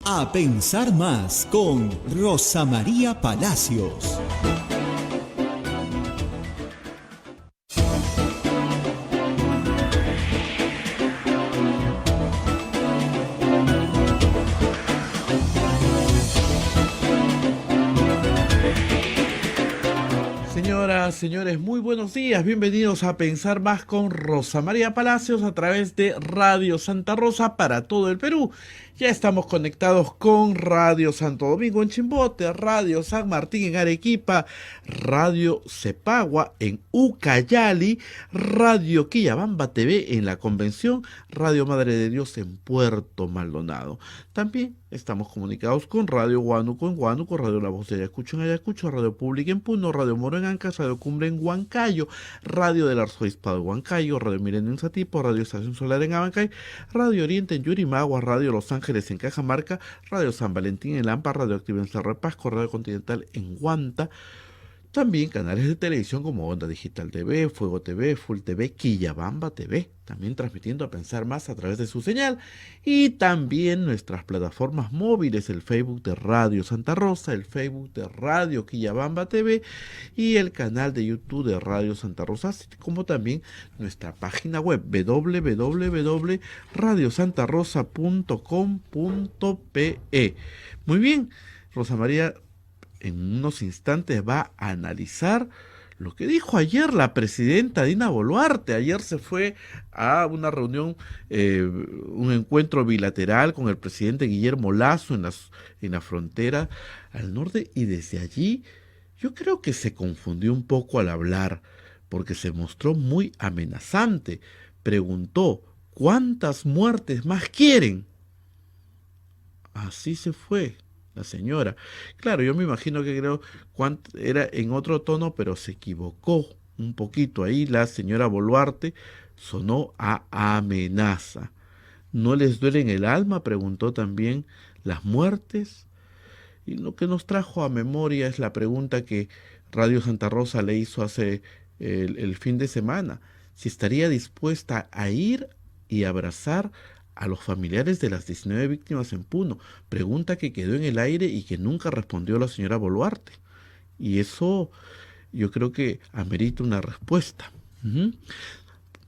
A pensar más con Rosa María Palacios. Señoras, señores, muy buenos días. Bienvenidos a Pensar Más con Rosa María Palacios a través de Radio Santa Rosa para todo el Perú. Ya estamos conectados con Radio Santo Domingo en Chimbote, Radio San Martín en Arequipa, Radio Cepagua en Ucayali, Radio Quillabamba TV en La Convención, Radio Madre de Dios en Puerto Maldonado. También estamos comunicados con Radio Huánuco en Huánuco, Radio La Voz de Ayacucho en Ayacucho, Radio Pública en Puno, Radio Moro en Ancash, Radio Cumbre en Huancayo, Radio del Arzobispado de Huancayo, Radio Milenio en Satipo, Radio Estación Solar en Abancay, Radio Oriente en Yurimagua, Radio Los Ángeles en Cajamarca, Radio San Valentín en Lampa, Radio Activa en Cerro de Pasco, Radio Continental en Huanta. También canales de televisión como Onda Digital TV, Fuego TV, Full TV, Quillabamba TV, también transmitiendo a Pensar Más a través de su señal. Y también nuestras plataformas móviles, el Facebook de Radio Santa Rosa, el Facebook de Radio Quillabamba TV y el canal de YouTube de Radio Santa Rosa, así como también nuestra página web www.radiosantarosa.com.pe. Muy bien, Rosa María en unos instantes va a analizar lo que dijo ayer la presidenta Dina Boluarte. Ayer se fue a una reunión, un encuentro bilateral con el presidente Guillermo Lasso en la frontera al norte, y desde allí yo creo que se confundió un poco al hablar, porque se mostró muy amenazante. Preguntó, ¿cuántas muertes más quieren? Así se fue la señora. Claro, yo me imagino que era en otro tono, pero se equivocó un poquito. Ahí la señora Boluarte sonó a amenaza. ¿No les duele en el alma?, preguntó también, las muertes. Y lo que nos trajo a memoria es la pregunta que Radio Santa Rosa le hizo hace el fin de semana: si estaría dispuesta a ir y abrazar a los familiares de las 19 víctimas en Puno. Pregunta que quedó en el aire y que nunca respondió la señora Boluarte. Y eso yo creo que amerita una respuesta.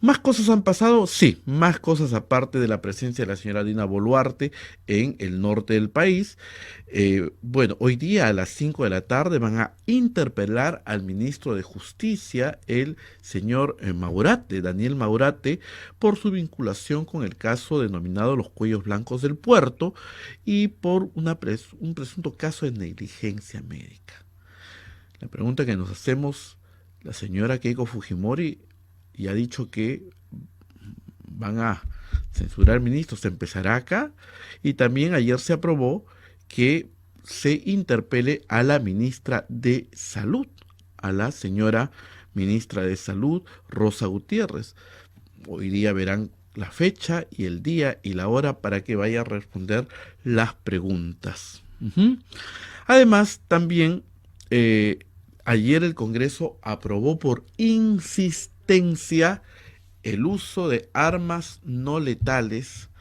¿Más cosas han pasado? Sí, más cosas aparte de la presencia de la señora Dina Boluarte en el norte del país. Bueno, hoy día a las 5 de la tarde van a interpelar al ministro de Justicia, el señor Maurate, Daniel Maurate, por su vinculación con el caso denominado Los Cuellos Blancos del Puerto y por un presunto caso de negligencia médica. La pregunta que nos hacemos, la señora Keiko Fujimori y ha dicho que van a censurar ministros, se empezará acá. Y también ayer se aprobó que se interpele a la ministra de Salud, a la señora ministra de Salud, Rosa Gutiérrez. Hoy día verán la fecha y el día y la hora para que vaya a responder las preguntas. Además, también ayer el Congreso aprobó por insistencia el uso de armas no letales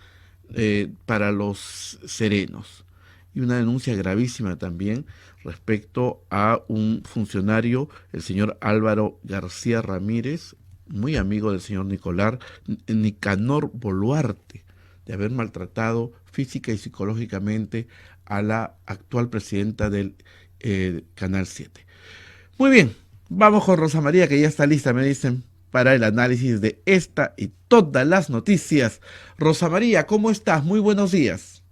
para los serenos, y una denuncia gravísima también respecto a un funcionario, el señor Álvaro García Ramírez, muy amigo del señor Nicanor Boluarte, de haber maltratado física y psicológicamente a la actual presidenta del Canal 7. Muy bien, vamos con Rosa María, que ya está lista, me dicen, para el análisis de esta y todas las noticias. Rosa María, ¿cómo estás? Muy buenos días.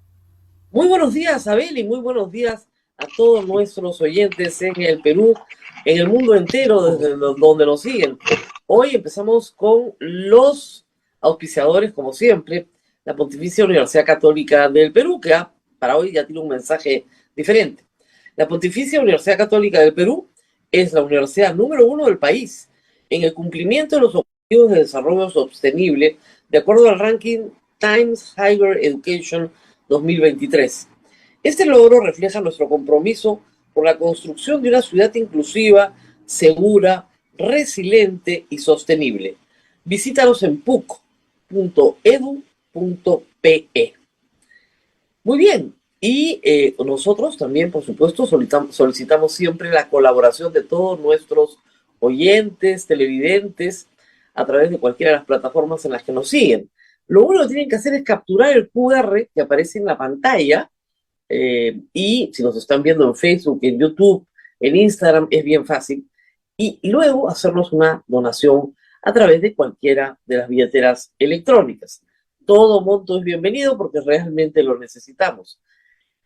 Muy buenos días, Abel, y muy buenos días a todos nuestros oyentes en el Perú, en el mundo entero, desde donde nos siguen. Hoy empezamos con los auspiciadores, como siempre, la Pontificia Universidad Católica del Perú, que para hoy ya tiene un mensaje diferente. La Pontificia Universidad Católica del Perú es la universidad número 1 del país en el cumplimiento de los objetivos de desarrollo sostenible, de acuerdo al ranking Times Higher Education 2023. Este logro refleja nuestro compromiso por la construcción de una ciudad inclusiva, segura, resiliente y sostenible. Visítanos en puc.edu.pe. Muy bien, Y nosotros también, por supuesto, solicitamos siempre la colaboración de todos nuestros oyentes, televidentes, a través de cualquiera de las plataformas en las que nos siguen. Lo único que tienen que hacer es capturar el QR que aparece en la pantalla, y si nos están viendo en Facebook, en YouTube, en Instagram, es bien fácil, y luego hacernos una donación a través de cualquiera de las billeteras electrónicas. Todo monto es bienvenido porque realmente lo necesitamos.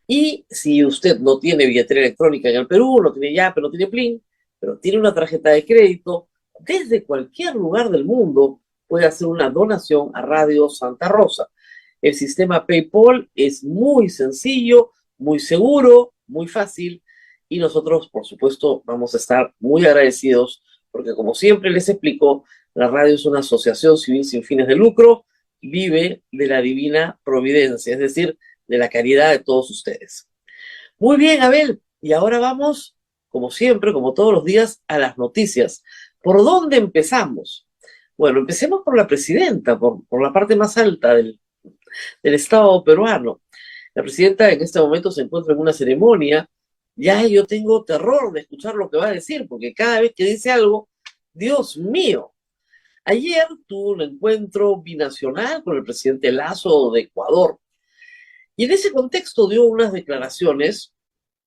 Y si usted no tiene billetera electrónica en el Perú, no tiene Yape, no tiene Plin, pero tiene una tarjeta de crédito, desde cualquier lugar del mundo puede hacer una donación a Radio Santa Rosa. El sistema PayPal es muy sencillo, muy seguro, muy fácil, y nosotros, por supuesto, vamos a estar muy agradecidos porque, como siempre les explico, la radio es una asociación civil sin fines de lucro, vive de la divina providencia, es decir, de la caridad de todos ustedes. Muy bien, Abel, y ahora vamos, como siempre, como todos los días, a las noticias. ¿Por dónde empezamos? Bueno, empecemos por la presidenta, por la parte más alta del Estado peruano. La presidenta en este momento se encuentra en una ceremonia. Ya yo tengo terror de escuchar lo que va a decir, porque cada vez que dice algo, Dios mío. Ayer tuvo un encuentro binacional con el presidente Lasso de Ecuador, y en ese contexto dio unas declaraciones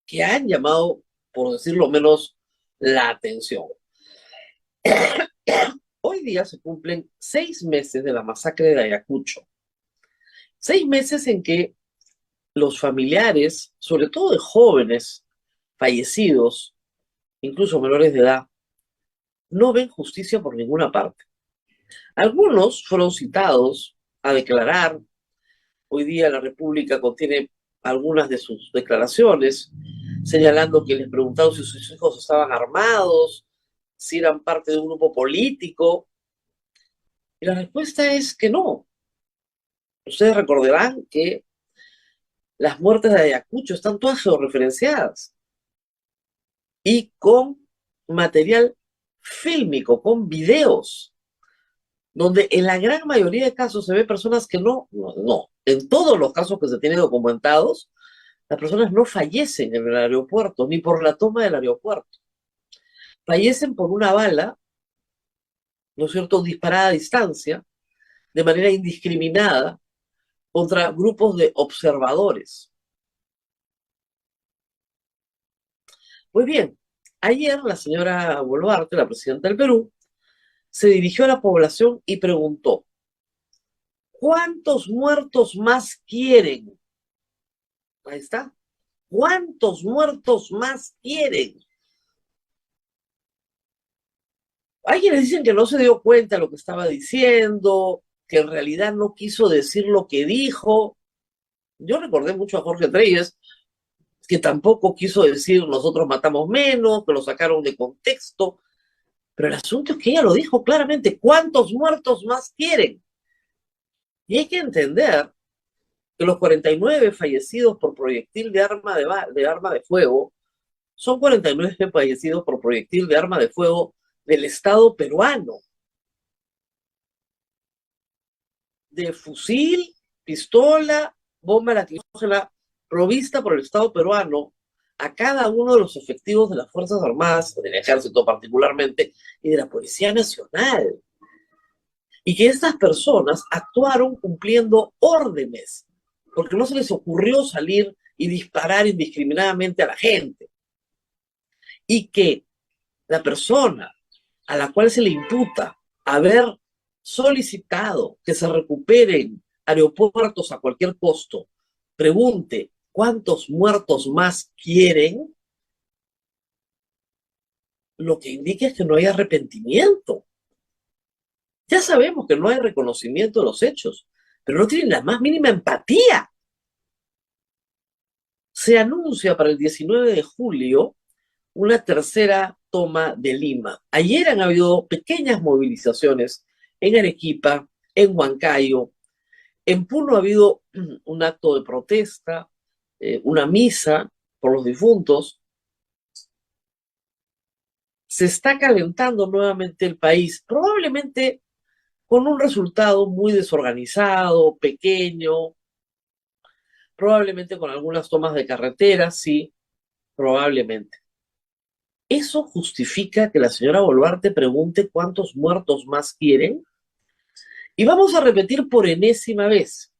que han llamado, por decirlo menos, la atención. Hoy día se cumplen 6 meses de la masacre de Ayacucho. 6 meses en que los familiares, sobre todo de jóvenes fallecidos, incluso menores de edad, no ven justicia por ninguna parte. Algunos fueron citados a declarar. Hoy día la República contiene algunas de sus declaraciones, señalando que les preguntaron si sus hijos estaban armados, si eran parte de un grupo político. Y la respuesta es que no. Ustedes recordarán que las muertes de Ayacucho están todas georreferenciadas y con material fílmico, con videos, donde en la gran mayoría de casos se ve personas que no, en todos los casos que se tienen documentados, las personas no fallecen en el aeropuerto, ni por la toma del aeropuerto. Fallecen por una bala, ¿no es cierto?, disparada a distancia, de manera indiscriminada, contra grupos de observadores. Muy bien, ayer la señora Boluarte, la presidenta del Perú, se dirigió a la población y preguntó: ¿cuántos muertos más quieren? Ahí está. ¿Cuántos muertos más quieren? Hay quienes dicen que no se dio cuenta de lo que estaba diciendo, que en realidad no quiso decir lo que dijo. Yo recordé mucho a Jorge Treyes, que tampoco quiso decir nosotros matamos menos, que lo sacaron de contexto. Pero el asunto es que ella lo dijo claramente: ¿cuántos muertos más quieren? Y hay que entender que los 49 fallecidos por proyectil de arma de fuego son 49 fallecidos por proyectil de arma de fuego del Estado peruano. De fusil, pistola, bomba lacrimógena provista por el Estado peruano a cada uno de los efectivos de las Fuerzas Armadas, del Ejército particularmente, y de la Policía Nacional. Y que estas personas actuaron cumpliendo órdenes, porque no se les ocurrió salir y disparar indiscriminadamente a la gente. Y que la persona a la cual se le imputa haber solicitado que se recuperen aeropuertos a cualquier costo, pregunte cuántos muertos más quieren, lo que indica es que no hay arrepentimiento. Ya sabemos que no hay reconocimiento de los hechos, pero no tienen la más mínima empatía. Se anuncia para el 19 de julio una tercera toma de Lima. Ayer han habido pequeñas movilizaciones en Arequipa, en Huancayo. En Puno ha habido un acto de protesta, una misa por los difuntos. Se está calentando nuevamente el país, probablemente con un resultado muy desorganizado, pequeño, probablemente con algunas tomas de carretera, sí, probablemente. ¿Eso justifica que la señora Boluarte pregunte cuántos muertos más quieren? Y vamos a repetir por enésima vez.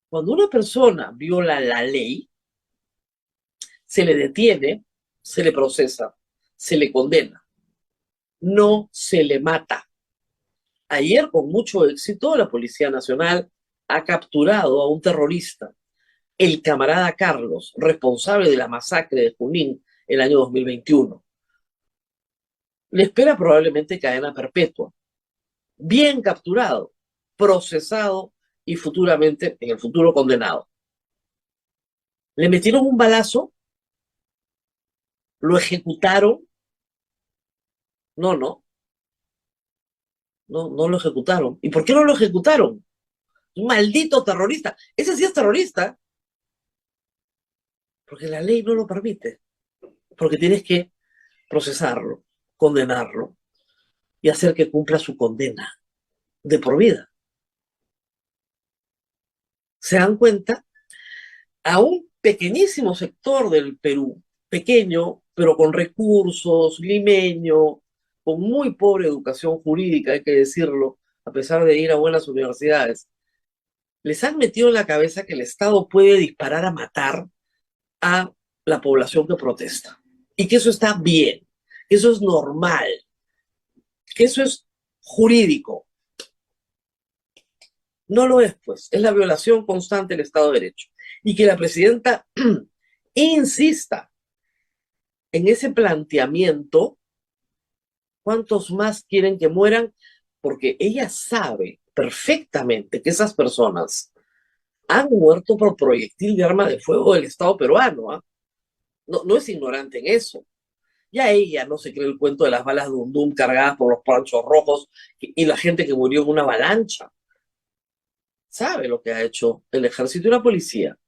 Cuando una persona viola la ley, se le detiene, se le procesa, se le condena, no se le mata. Ayer, con mucho éxito, la Policía Nacional ha capturado a un terrorista, el camarada Carlos, responsable de la masacre de Junín el año 2021. Le espera probablemente cadena perpetua. Bien capturado, procesado y futuramente, en el futuro, condenado. Le metieron un balazo, lo ejecutaron. No, no, no lo ejecutaron. ¿Y por qué no lo ejecutaron? Un maldito terrorista. Ese sí es terrorista, porque la ley no lo permite. Porque tienes que procesarlo, condenarlo y hacer que cumpla su condena de por vida. ¿Se dan cuenta? A un pequeñísimo sector del Perú, pequeño, pero con recursos, limeño, con muy pobre educación jurídica, hay que decirlo, a pesar de ir a buenas universidades, les han metido en la cabeza que el Estado puede disparar a matar a la población que protesta. Y que eso está bien, que eso es normal, que eso es jurídico. No lo es, pues. Es la violación constante del Estado de Derecho. Y que la presidenta insista en ese planteamiento, ¿cuántos más quieren que mueran? Porque ella sabe perfectamente que esas personas han muerto por proyectil de arma de fuego del Estado peruano. ¿Ah? No es ignorante en eso. Ya ella no se cree el cuento de las balas de Undum cargadas por los panchos rojos y la gente que murió en una avalancha. Sabe lo que ha hecho el ejército y la policía,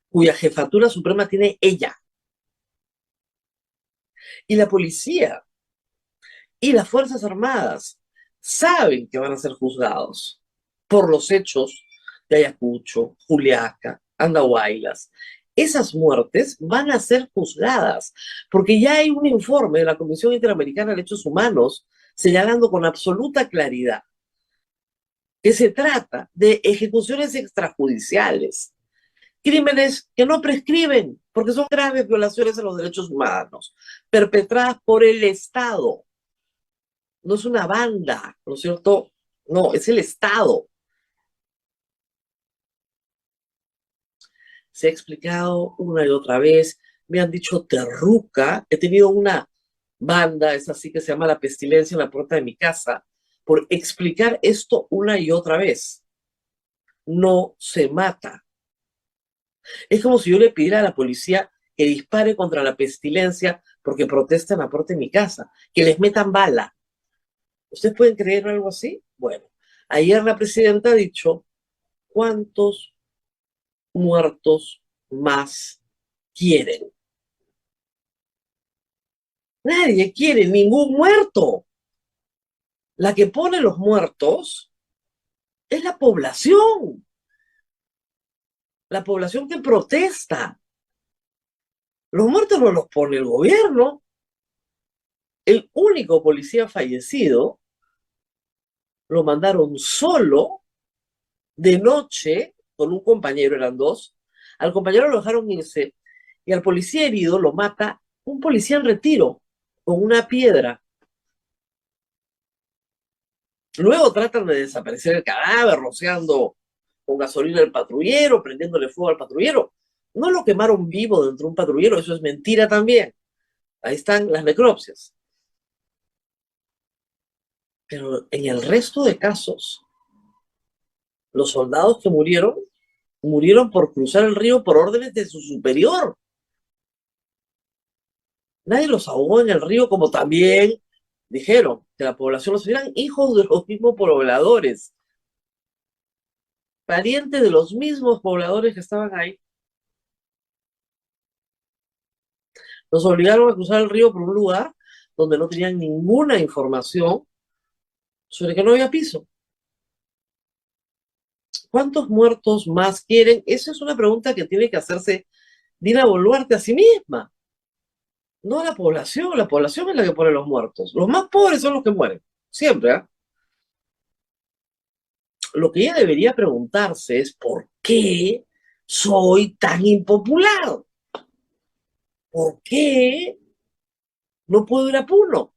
cuya jefatura suprema tiene ella. Y la policía y las Fuerzas Armadas saben que van a ser juzgados por los hechos de Ayacucho, Juliaca, Andahuaylas. Esas muertes van a ser juzgadas, porque ya hay un informe de la Comisión Interamericana de Derechos Humanos señalando con absoluta claridad que se trata de ejecuciones extrajudiciales, crímenes que no prescriben, porque son graves violaciones a los derechos humanos, perpetradas por el Estado. No es una banda, ¿no es cierto? No, es el Estado. Se ha explicado una y otra vez, me han dicho terruca, he tenido una banda, es así que se llama La Pestilencia en la puerta de mi casa, por explicar esto una y otra vez. No se mata. Es como si yo le pidiera a la policía que dispare contra la pestilencia porque protestan a la puerta de mi casa, que les metan bala. ¿Ustedes pueden creer algo así? Bueno, ayer la presidenta ha dicho, ¿cuántos muertos más quieren? Nadie quiere ningún muerto. La que pone los muertos es la población que protesta. Los muertos no los pone el gobierno. El único policía fallecido lo mandaron solo de noche con un compañero, eran dos. Al compañero lo dejaron irse y al policía herido lo mata un policía en retiro con una piedra. Luego tratan de desaparecer el cadáver rociando con gasolina el patrullero, prendiéndole fuego al patrullero. No lo quemaron vivo dentro de un patrullero, eso es mentira también. Ahí están las necropsias. Pero en el resto de casos, los soldados que murieron por cruzar el río por órdenes de su superior. Nadie los ahogó en el río, como también dijeron que la población los eran hijos de los mismos pobladores, parientes de los mismos pobladores que estaban ahí. Los obligaron a cruzar el río por un lugar donde no tenían ninguna información sobre que no había piso. ¿Cuántos muertos más quieren? Esa es una pregunta que tiene que hacerse Dina Boluarte a sí misma, no a la población. La población es la que pone los muertos. Los más pobres son los que mueren, siempre, ¿ah? Lo que ella debería preguntarse es ¿por qué soy tan impopular? ¿Por qué no puedo ir a Puno?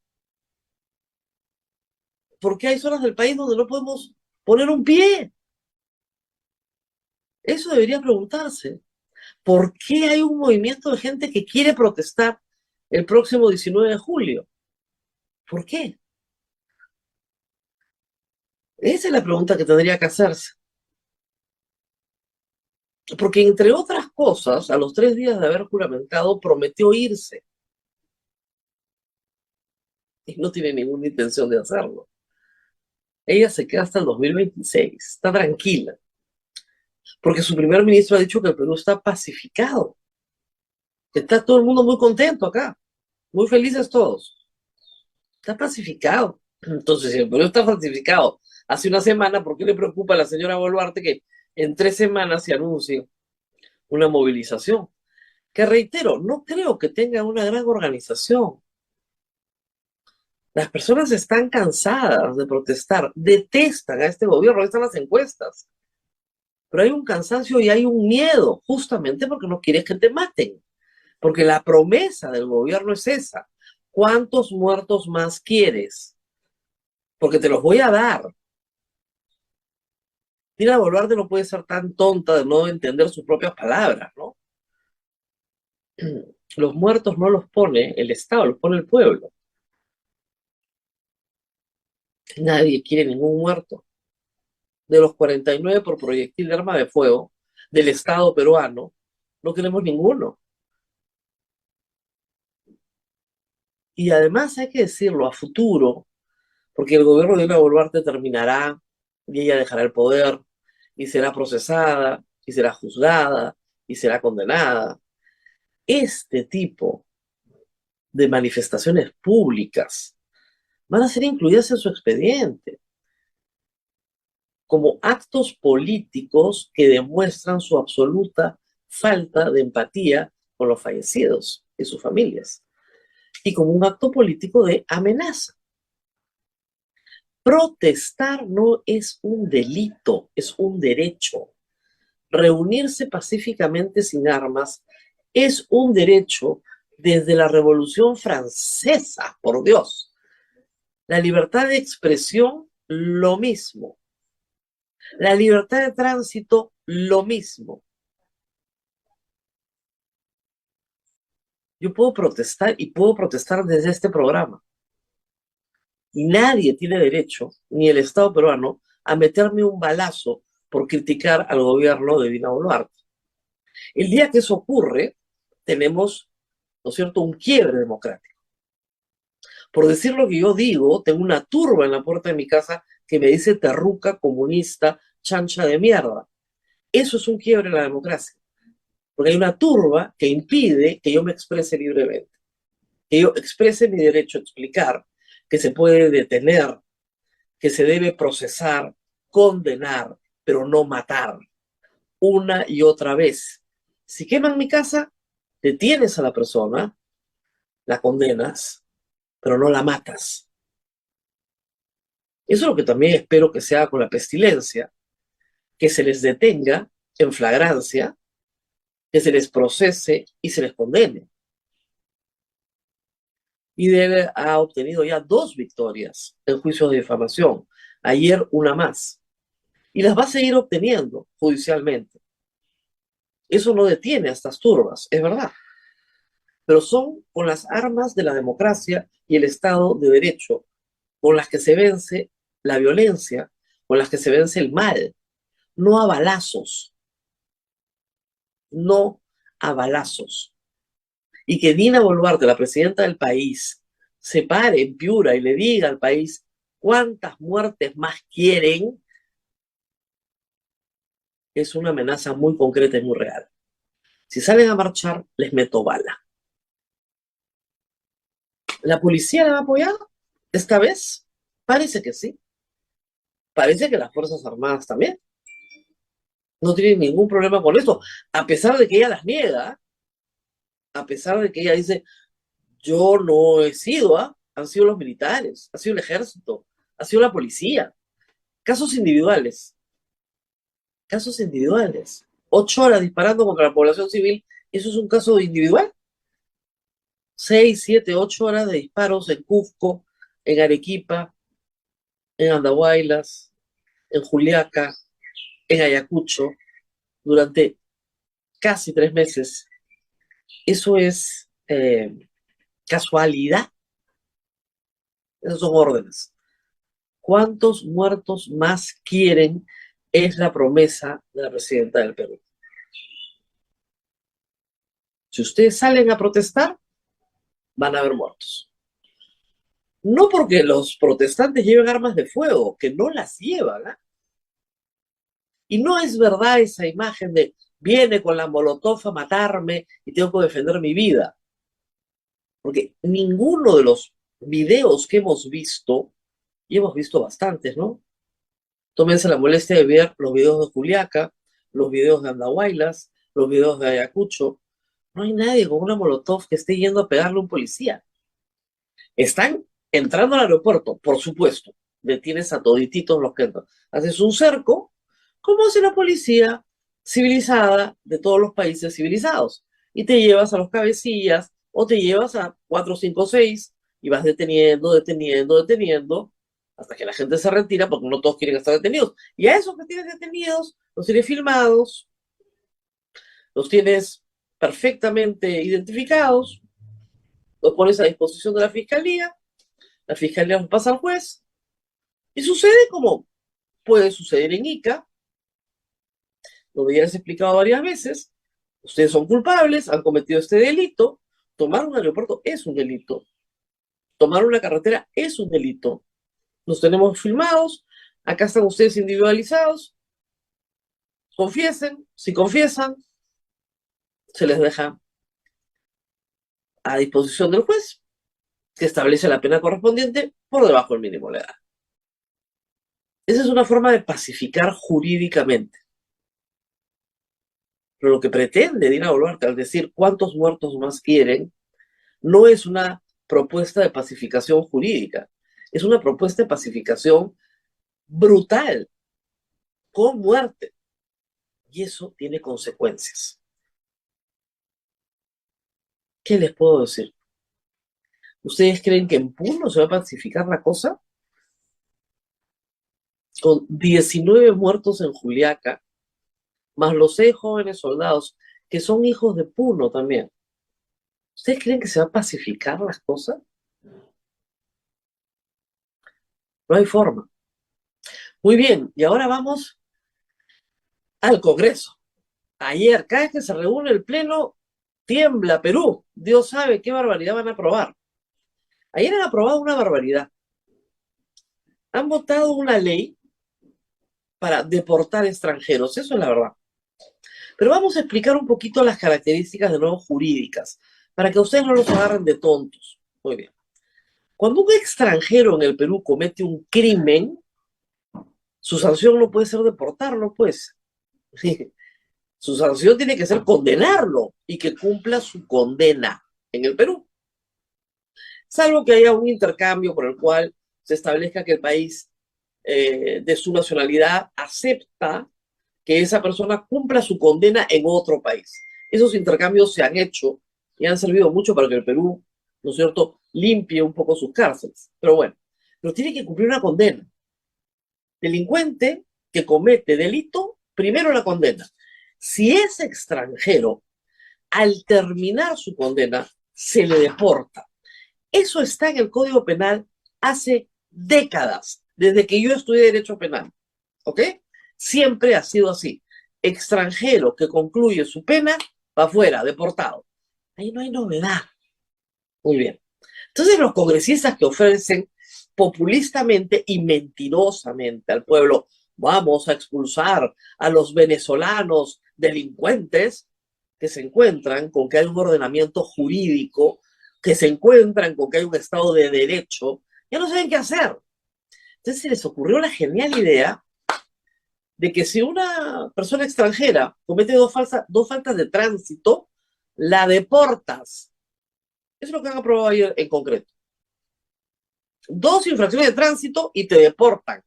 ¿Por qué hay zonas del país donde no podemos poner un pie? Eso debería preguntarse. ¿Por qué hay un movimiento de gente que quiere protestar el próximo 19 de julio? ¿Por qué? Esa es la pregunta que tendría que hacerse. Porque entre otras cosas, a los 3 días de haber juramentado, prometió irse. Y no tiene ninguna intención de hacerlo. Ella se queda hasta el 2026. Está tranquila. Porque su primer ministro ha dicho que el Perú está pacificado. Que está todo el mundo muy contento acá. Muy felices todos. Está pacificado. Entonces, si el Perú está pacificado hace una semana, ¿por qué le preocupa a la señora Boluarte que en 3 semanas se anuncie una movilización? Que reitero, no creo que tenga una gran organización. Las personas están cansadas de protestar, detestan a este gobierno, ahí están las encuestas. Pero hay un cansancio y hay un miedo, justamente porque no quieres que te maten. Porque la promesa del gobierno es esa. ¿Cuántos muertos más quieres? Porque te los voy a dar. Dina Boluarte no puede ser tan tonta de no entender sus propias palabras, ¿no? Los muertos no los pone el Estado, los pone el pueblo. Nadie quiere ningún muerto. De los 49 por proyectil de arma de fuego del Estado peruano, no queremos ninguno. Y además hay que decirlo a futuro, porque el gobierno de Dina Boluarte terminará y ella dejará el poder y será procesada y será juzgada y será condenada. Este tipo de manifestaciones públicas van a ser incluidas en su expediente como actos políticos que demuestran su absoluta falta de empatía con los fallecidos y sus familias, y como un acto político de amenaza. Protestar no es un delito, es un derecho. Reunirse pacíficamente sin armas es un derecho desde la Revolución Francesa, por Dios. La libertad de expresión, lo mismo. La libertad de tránsito, lo mismo. Yo puedo protestar y puedo protestar desde este programa. Y nadie tiene derecho, ni el Estado peruano, a meterme un balazo por criticar al gobierno de Dina Boluarte. El día que eso ocurre, tenemos, ¿no es cierto?, un quiebre democrático. Por decir lo que yo digo, tengo una turba en la puerta de mi casa que me dice terruca, comunista, chancha de mierda. Eso es un quiebre en la democracia. Porque hay una turba que impide que yo me exprese libremente, que yo exprese mi derecho a explicar, que se puede detener, que se debe procesar, condenar, pero no matar, una y otra vez. Si queman mi casa, detienes a la persona, la condenas, pero no la matas. Eso es lo que también espero que se haga con la pestilencia, que se les detenga en flagrancia, que se les procese y se les condene. Y debe ha obtenido ya 2 victorias en juicios de difamación. Ayer una más. Y las va a seguir obteniendo judicialmente. Eso no detiene a estas turbas, es verdad. Pero son con las armas de la democracia y el Estado de Derecho con las que se vence la violencia, con las que se vence el mal, no a balazos, no a balazos. Y que Dina Boluarte, la presidenta del país, se pare en Piura y le diga al país cuántas muertes más quieren, es una amenaza muy concreta y muy real. Si salen a marchar, les meto bala. ¿La policía la va a apoyar esta vez? Parece que sí. Parece que las Fuerzas Armadas también. No tiene ningún problema con esto, a pesar de que ella las niega, a pesar de que ella dice, yo no he sido, han sido los militares, ha sido el ejército, ha sido la policía. Casos individuales, casos individuales. 8 horas disparando contra la población civil, ¿eso es un caso individual? 6, 7, 8 horas de disparos en Cusco, en Arequipa, en Andahuaylas, en Juliaca, en Ayacucho, durante casi 3 meses. ¿Eso es casualidad? Esas son órdenes. ¿Cuántos muertos más quieren? Es la promesa de la presidenta del Perú. Si ustedes salen a protestar, van a haber muertos. No porque los protestantes lleven armas de fuego, que no las llevan, ¿eh? Y no es verdad esa imagen de viene con la molotov a matarme y tengo que defender mi vida. Porque ninguno de los videos que hemos visto, y hemos visto bastantes, ¿no? Tómense la molestia de ver los videos de Juliaca, los videos de Andahuaylas, los videos de Ayacucho. No hay nadie con una molotov que esté yendo a pegarle a un policía. Están entrando al aeropuerto, por supuesto. Detienes a todititos los que entran. Haces un cerco, como hace la policía civilizada de todos los países civilizados. Y te llevas a los cabecillas o te llevas a 4, 5, 6 y vas deteniendo, deteniendo, deteniendo hasta que la gente se retira porque no todos quieren estar detenidos. Y a esos que tienes detenidos, los tienes filmados, los tienes perfectamente identificados, los pones a disposición de la fiscalía los pasa al juez, y sucede como puede suceder en Ica, donde ya les he explicado varias veces, ustedes son culpables, han cometido este delito, tomar un aeropuerto es un delito, tomar una carretera es un delito, nos tenemos filmados, acá están ustedes individualizados, confiesen, si confiesan, se les deja a disposición del juez, que establece la pena correspondiente por debajo del mínimo legal. Esa es una forma de pacificar jurídicamente. Pero lo que pretende Dina Boluarte al decir cuántos muertos más quieren, no es una propuesta de pacificación jurídica, es una propuesta de pacificación brutal, con muerte. Y eso tiene consecuencias. ¿Qué les puedo decir? ¿Ustedes creen que en Puno se va a pacificar la cosa? Con 19 muertos en Juliaca, más los 6 jóvenes soldados, que son hijos de Puno también. ¿Ustedes creen que se va a pacificar las cosas? No hay forma. Muy bien, y ahora vamos al Congreso. Ayer, cada vez que se reúne el Pleno, tiembla Perú. Dios sabe qué barbaridad van a aprobar. Ayer han aprobado una barbaridad. Han votado una ley para deportar extranjeros, eso es la verdad. Pero vamos a explicar un poquito las características de nuevo jurídicas, para que ustedes no los agarren de tontos. Muy bien. Cuando un extranjero en el Perú comete un crimen, su sanción no puede ser deportarlo, pues. Su sanción tiene que ser condenarlo y que cumpla su condena en el Perú. Salvo que haya un intercambio por el cual se establezca que el país de su nacionalidad acepta que esa persona cumpla su condena en otro país. Esos intercambios se han hecho y han servido mucho para que el Perú, ¿no es cierto?, limpie un poco sus cárceles. Pero bueno, pero tiene que cumplir una condena. Delincuente que comete delito, primero la condena. Si es extranjero, al terminar su condena, se le deporta. Eso está en el Código Penal hace décadas, desde que yo estudié Derecho Penal. ¿Ok? Siempre ha sido así. Extranjero que concluye su pena, va afuera, deportado. Ahí no hay novedad. Muy bien. Entonces los congresistas que ofrecen populistamente y mentirosamente al pueblo, vamos a expulsar a los venezolanos delincuentes, que se encuentran con que hay un ordenamiento jurídico, que se encuentran con que hay un Estado de Derecho, ya no saben qué hacer. Entonces se les ocurrió la genial idea de que si una persona extranjera comete dos faltas de tránsito, la deportas. Eso es lo que han aprobado ayer en concreto. 2 infracciones de tránsito y te deportan.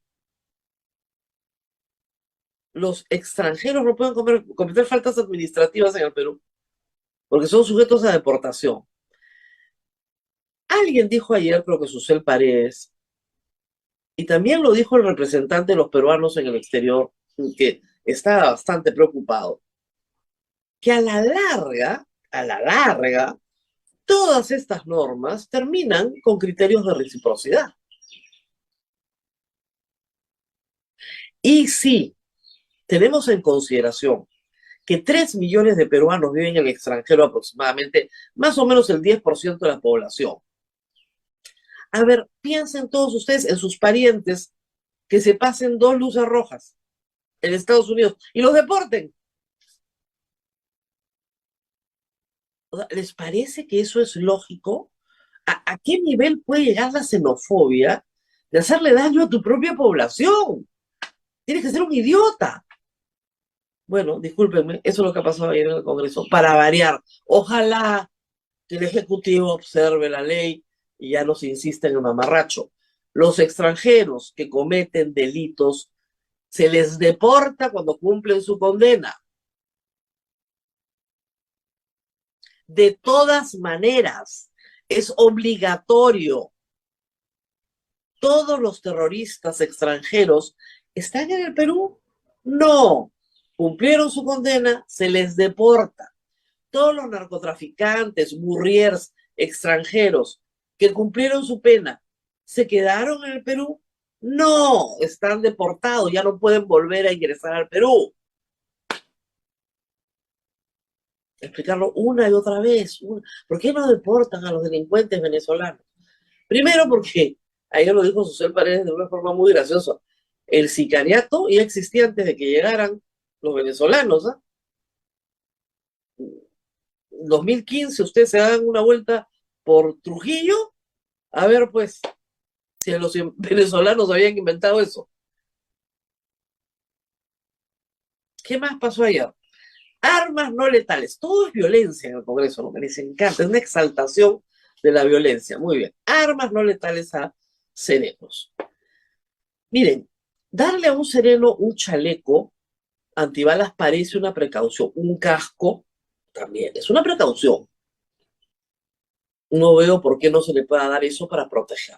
Los extranjeros no pueden cometer faltas administrativas en el Perú, porque son sujetos a deportación. Alguien dijo ayer, creo que Susel Paredes, y también lo dijo el representante de los peruanos en el exterior, que está bastante preocupado, que a la larga, todas estas normas terminan con criterios de reciprocidad. Y si tenemos en consideración que 3 millones de peruanos viven en el extranjero aproximadamente, más o menos el 10% de la población. A ver, piensen todos ustedes en sus parientes que se pasen 2 luces rojas en Estados Unidos y los deporten. O sea, ¿les parece que eso es lógico? ¿A qué nivel puede llegar la xenofobia de hacerle daño a tu propia población? Tienes que ser un idiota. Bueno, discúlpenme, eso es lo que ha pasado ayer en el Congreso. Para variar, ojalá que el Ejecutivo observe la ley y ya no se insista en el mamarracho. Los extranjeros que cometen delitos se les deporta cuando cumplen su condena. De todas maneras, es obligatorio. ¿Todos los terroristas extranjeros están en el Perú? No. Cumplieron su condena, se les deporta. Todos los narcotraficantes, burriers extranjeros que cumplieron su pena, ¿se quedaron en el Perú? No, están deportados, ya no pueden volver a ingresar al Perú. Explicarlo una y otra vez. ¿Por qué no deportan a los delincuentes venezolanos? Primero porque, ayer lo dijo Susel Paredes de una forma muy graciosa, el sicariato ya existía antes de que llegaran los venezolanos. En 2015 ustedes se dan una vuelta por Trujillo, a ver pues si los venezolanos habían inventado eso. ¿Qué más pasó ayer? Armas no letales. Todo es violencia en el Congreso, lo que les encanta, es una exaltación de la violencia. Muy bien. Armas no letales a serenos. Miren, darle a un sereno un chaleco antibalas parece una precaución. Un casco también es una precaución. No veo por qué no se le pueda dar eso para proteger.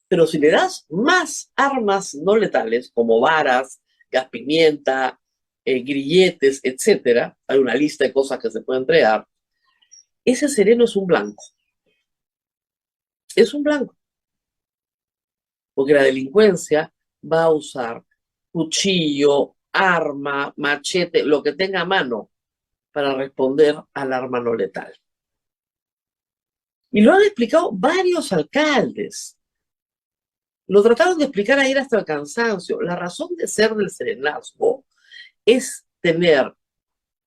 Pero si le das más armas no letales, como varas, gas pimienta, grilletes, etcétera, hay una lista de cosas que se pueden entregar, ese sereno es un blanco. Es un blanco. Porque la delincuencia va a usar cuchillo, arma, machete, lo que tenga a mano para responder al arma no letal. Y lo han explicado varios alcaldes. Lo trataron de explicar ayer hasta el cansancio. La razón de ser del serenazgo es tener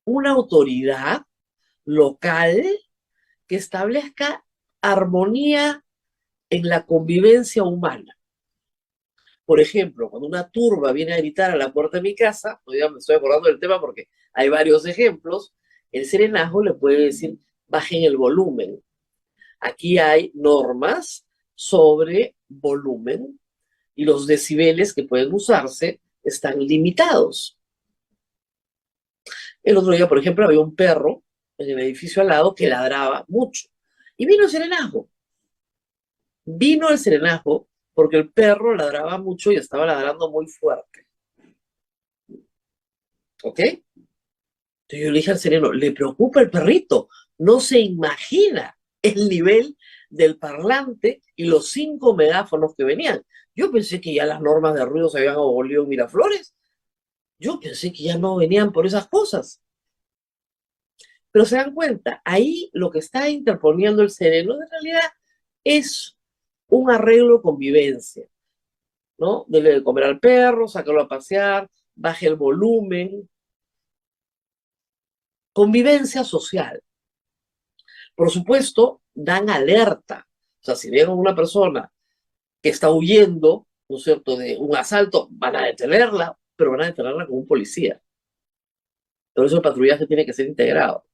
una autoridad local que establezca armonía en la convivencia humana. Por ejemplo, cuando una turba viene a gritar a la puerta de mi casa, ya me estoy acordando del tema porque hay varios ejemplos, el serenazgo le puede decir, bajen el volumen. Aquí hay normas sobre volumen y los decibeles que pueden usarse están limitados. El otro día, por ejemplo, había un perro en el edificio al lado que ladraba mucho. Y vino el serenazgo. Vino el serenazgo porque el perro ladraba mucho y estaba ladrando muy fuerte. ¿Ok? Entonces yo le dije al sereno, ¿le preocupa el perrito? No se imagina el nivel del parlante y los 5 megáfonos que venían. Yo pensé que ya las normas de ruido se habían abolido en Miraflores. Yo pensé que ya no venían por esas cosas. Pero se dan cuenta, ahí lo que está interponiendo el sereno en realidad es un arreglo de convivencia, ¿no? Dele de comer al perro, sácalo a pasear, baje el volumen. Convivencia social. Por supuesto, dan alerta. O sea, si ven a una persona que está huyendo, ¿no es cierto?, de un asalto, van a detenerla, pero van a entrenarla con un policía. Por eso el patrullaje tiene que ser integrado.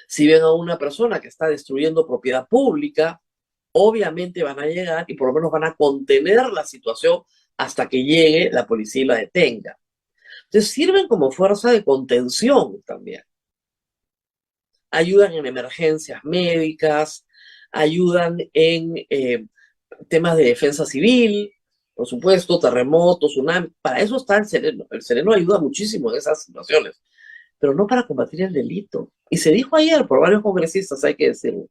Si ven a una persona que está destruyendo propiedad pública, obviamente van a llegar y por lo menos van a contener la situación hasta que llegue la policía y la detenga. Entonces sirven como fuerza de contención también. Ayudan en emergencias médicas, ayudan en temas de defensa civil, por supuesto, terremotos, tsunami. Para eso está el Sereno. El Sereno ayuda muchísimo en esas situaciones, pero no para combatir el delito. Y se dijo ayer por varios congresistas, hay que decirlo,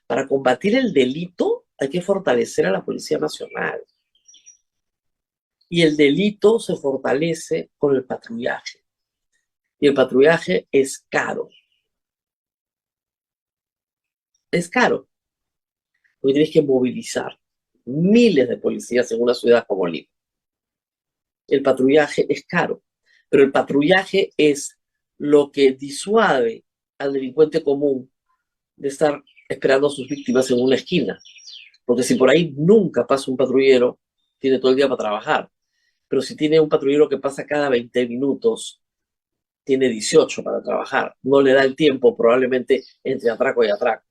para combatir el delito hay que fortalecer a la Policía Nacional. Y el delito se fortalece con el patrullaje. Y el patrullaje es caro. Es caro. Porque tienes que movilizar miles de policías en una ciudad como Lima. El patrullaje es caro, pero el patrullaje es lo que disuade al delincuente común de estar esperando a sus víctimas en una esquina. Porque si por ahí nunca pasa un patrullero, tiene todo el día para trabajar. Pero si tiene un patrullero que pasa cada 20 minutos, tiene 18 para trabajar. No le da el tiempo probablemente entre atraco y atraco.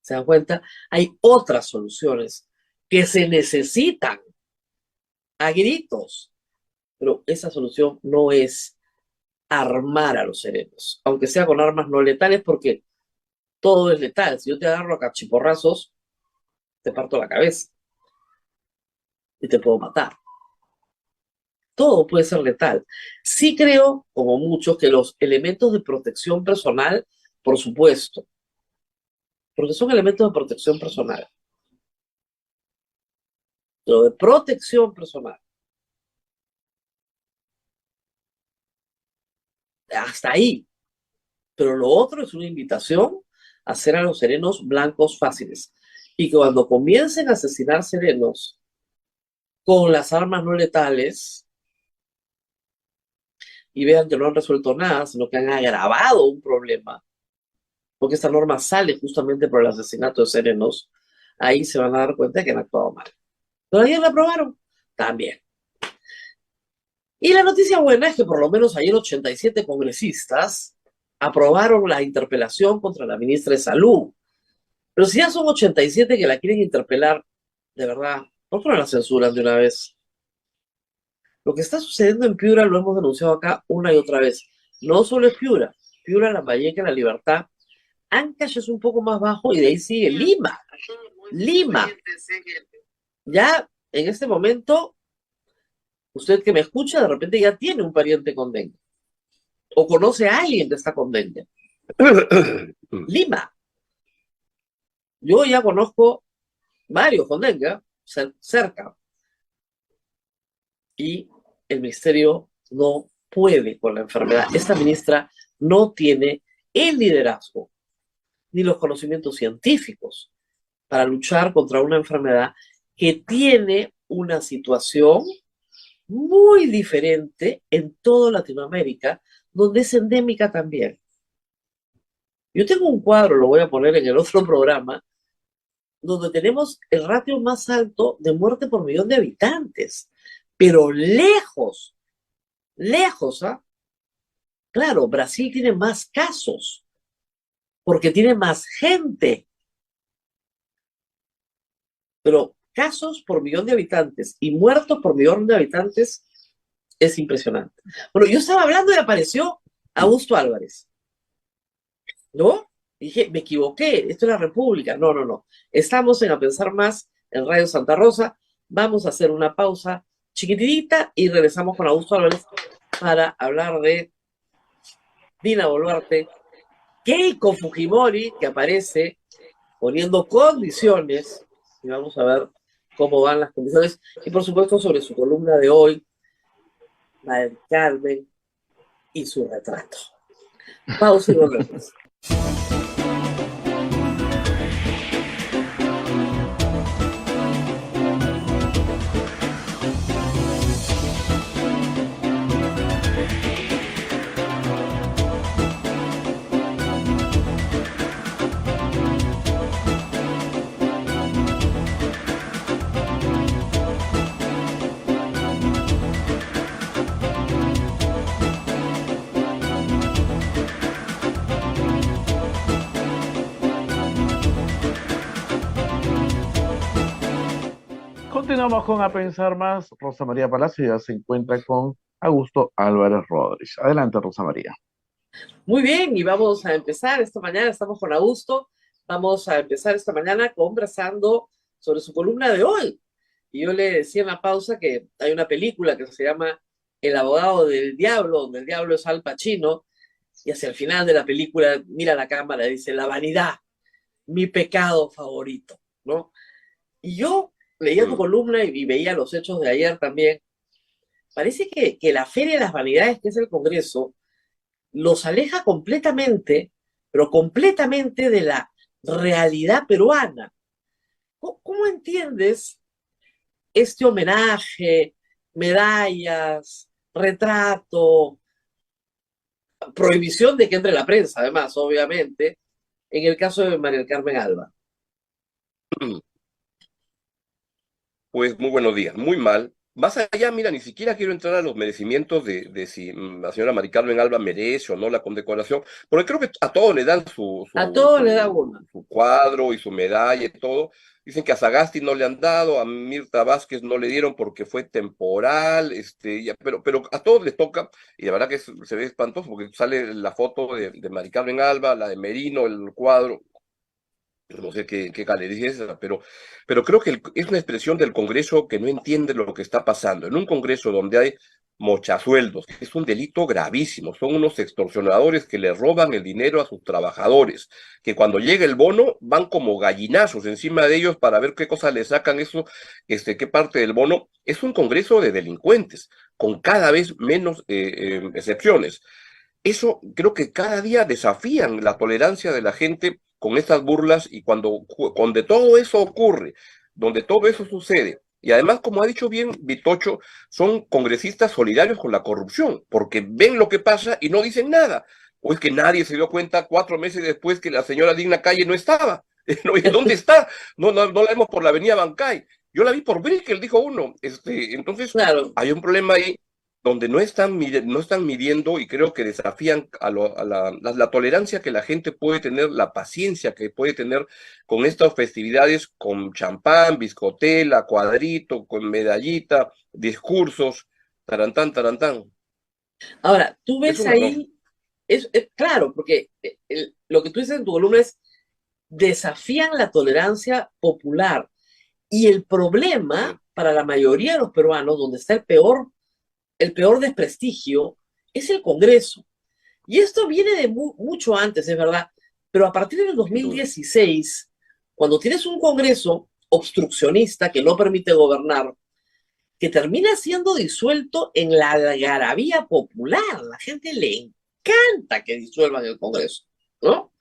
¿Se dan cuenta? Hay otras soluciones que se necesitan a gritos. Pero esa solución no es armar a los serenos, aunque sea con armas no letales, porque todo es letal. Si yo te agarro a cachiporrazos, te parto la cabeza y te puedo matar. Todo puede ser letal. Sí creo, como muchos, que los elementos de protección personal, por supuesto, porque son elementos de protección personal. Lo de protección personal, hasta ahí. Pero lo otro es una invitación a hacer a los serenos blancos fáciles. Y que cuando comiencen a asesinar serenos con las armas no letales y vean que no han resuelto nada, sino que han agravado un problema, porque esta norma sale justamente por el asesinato de serenos, ahí se van a dar cuenta de que han actuado mal. Pero ayer la aprobaron también. Y la noticia buena es que por lo menos ayer 87 congresistas aprobaron la interpelación contra la ministra de Salud. Pero si ya son 87 que la quieren interpelar, de verdad, ¿por qué no la censuran de una vez? Lo que está sucediendo en Piura lo hemos denunciado acá una y otra vez. No solo es Piura, Piura, Lambayeque, La Libertad, Ancash es un poco más bajo y de ahí sigue Lima. Lima. Ya en este momento, usted que me escucha, de repente ya tiene un pariente con dengue. O conoce a alguien que está con dengue. Lima. Yo ya conozco varios con dengue, cerca. Y el ministerio no puede con la enfermedad. Esta ministra no tiene el liderazgo ni los conocimientos científicos para luchar contra una enfermedad que tiene una situación muy diferente en toda Latinoamérica, donde es endémica también. Yo tengo un cuadro, lo voy a poner en el otro programa, donde tenemos el ratio más alto de muerte por millón de habitantes, pero lejos, ¿ah? Claro, Brasil tiene más casos, porque tiene más gente. Pero casos por millón de habitantes y muertos por millón de habitantes es impresionante. Bueno, yo estaba hablando y apareció Augusto Álvarez. ¿No? Dije, me equivoqué, esto es la República. No, no, no. Estamos en A Pensar Más en Radio Santa Rosa. Vamos a hacer una pausa chiquitita y regresamos con Augusto Álvarez para hablar de Dina Boluarte, Keiko Fujimori, que aparece poniendo condiciones, y vamos a ver cómo van las condiciones, y por supuesto sobre su columna de hoy, la del Carmen y su retrato. Pausa y volvemos. Continuamos con A Pensar Más. Rosa María Palacio ya se encuentra con Augusto Álvarez Rodríguez. Adelante, Rosa María. Muy bien, y vamos a empezar esta mañana, estamos con Augusto, vamos a empezar esta mañana conversando sobre su columna de hoy. Y yo le decía en la pausa que hay una película que se llama El abogado del diablo, donde el diablo es Al Pacino, y hacia el final de la película mira a la cámara y dice, la vanidad, mi pecado favorito, ¿no? Y yo leía tu columna y veía los hechos de ayer también. Parece que la Feria de las Vanidades, que es el Congreso, los aleja completamente, pero completamente de la realidad peruana. ¿Cómo entiendes este homenaje, medallas, retrato, prohibición de que entre la prensa, además, obviamente, en el caso de María del Carmen Alba? Pues muy buenos días, muy mal. Más allá, mira, ni siquiera quiero entrar a los merecimientos de si la señora Mari Carmen Alba merece o no la condecoración, porque creo que a todos le dan A todos le da una. su cuadro y su medalla y todo. Dicen que a Sagasti no le han dado, a Mirta Vázquez no le dieron porque fue temporal, pero a todos les toca, y la verdad que se ve espantoso porque sale la foto de Mari Carmen Alba, la de Merino, el cuadro. No sé qué galería es esa, pero creo que es una expresión del Congreso que no entiende lo que está pasando. En un Congreso donde hay mochasueldos, que es un delito gravísimo, son unos extorsionadores que le roban el dinero a sus trabajadores, que cuando llega el bono van como gallinazos encima de ellos para ver qué cosas le sacan eso, qué parte del bono. Es un Congreso de delincuentes, con cada vez menos excepciones. Eso creo que cada día desafían la tolerancia de la gente con estas burlas, y cuando todo eso ocurre, donde todo eso sucede, y además, como ha dicho bien Vitocho, son congresistas solidarios con la corrupción, porque ven lo que pasa y no dicen nada. O es que nadie se dio cuenta 4 meses después que la señora Digna Calle no estaba. ¿Dónde está? No la vemos por la avenida Bancay. Yo la vi por Brickell, dijo uno. Entonces, Claro. hay un problema ahí donde no están midiendo, y creo que desafían la tolerancia que la gente puede tener, la paciencia que puede tener con estas festividades, con champán, bizcotela, cuadrito, con medallita, discursos, tarantán, tarantán. Ahora, tú Es ves un error. ahí, es claro, porque lo que tú dices en tu columna es desafían la tolerancia popular. Y el problema para la mayoría de los peruanos, donde está el peor desprestigio, es el Congreso. Y esto viene de mucho antes, es verdad, pero a partir del 2016, cuando tienes un Congreso obstruccionista que no permite gobernar, que termina siendo disuelto en la algarabía popular. La gente le encanta que disuelvan el Congreso, ¿no?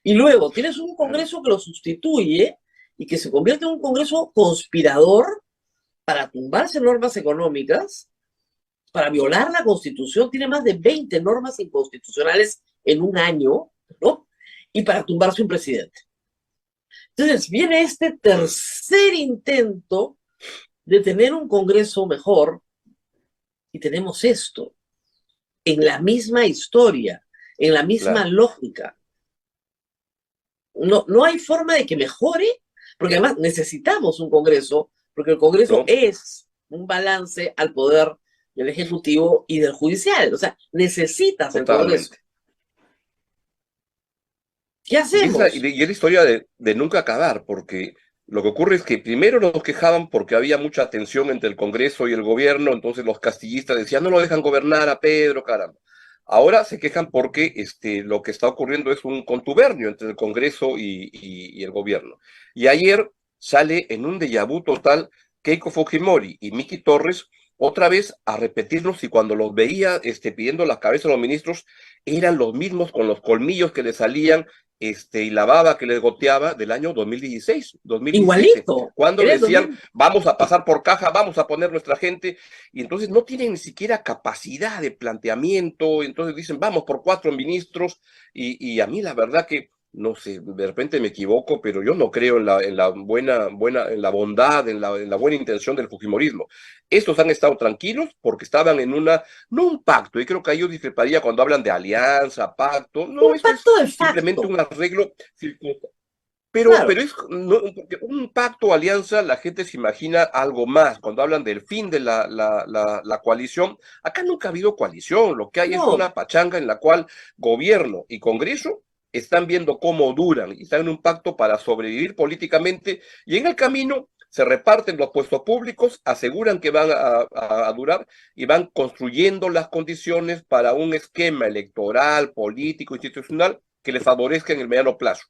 Y luego tienes un Congreso que lo sustituye y que se convierte en un Congreso conspirador para tumbarse normas económicas, para violar la Constitución. Tiene más de 20 normas inconstitucionales en un año, ¿no? Y para tumbarse un presidente. Entonces viene este tercer intento de tener un Congreso mejor, y tenemos esto, en la misma historia, en la misma lógica. No hay forma de que mejore, porque además necesitamos un Congreso, porque el Congreso es un balance al poder del Ejecutivo y del Judicial. O sea, necesitas el Congreso. ¿Qué hacemos? Y es la historia de nunca acabar, porque lo que ocurre es que primero nos quejaban porque había mucha tensión entre el Congreso y el gobierno, entonces los castillistas decían, no lo dejan gobernar a Pedro, caramba. Ahora se quejan porque lo que está ocurriendo es un contubernio entre el Congreso y el gobierno. Y ayer sale en un déjà vu total Keiko Fujimori y Miki Torres otra vez a repetirnos, y cuando los veía pidiendo las cabezas a los ministros, eran los mismos con los colmillos que le salían y la baba que les goteaba del año 2016, 2017, igualito, cuando decían, vamos a pasar por caja, vamos a poner nuestra gente, y entonces no tienen ni siquiera capacidad de planteamiento. Entonces dicen, vamos por 4 ministros, y a mí la verdad que, no sé, de repente me equivoco, pero yo no creo en la bondad, en la buena intención del fujimorismo. Estos han estado tranquilos porque estaban en no un pacto, y creo que yo discreparía cuando hablan de alianza, pacto. No, un pacto de facto. Simplemente un arreglo circunstancial. Claro, Pero es porque un pacto o alianza, la gente se imagina algo más. Cuando hablan del fin de la coalición, acá nunca ha habido coalición. Lo que hay es no, una pachanga en la cual gobierno y Congreso están viendo cómo duran y están en un pacto para sobrevivir políticamente y en el camino se reparten los puestos públicos, aseguran que van a durar y van construyendo las condiciones para un esquema electoral, político, institucional que les favorezca en el mediano plazo.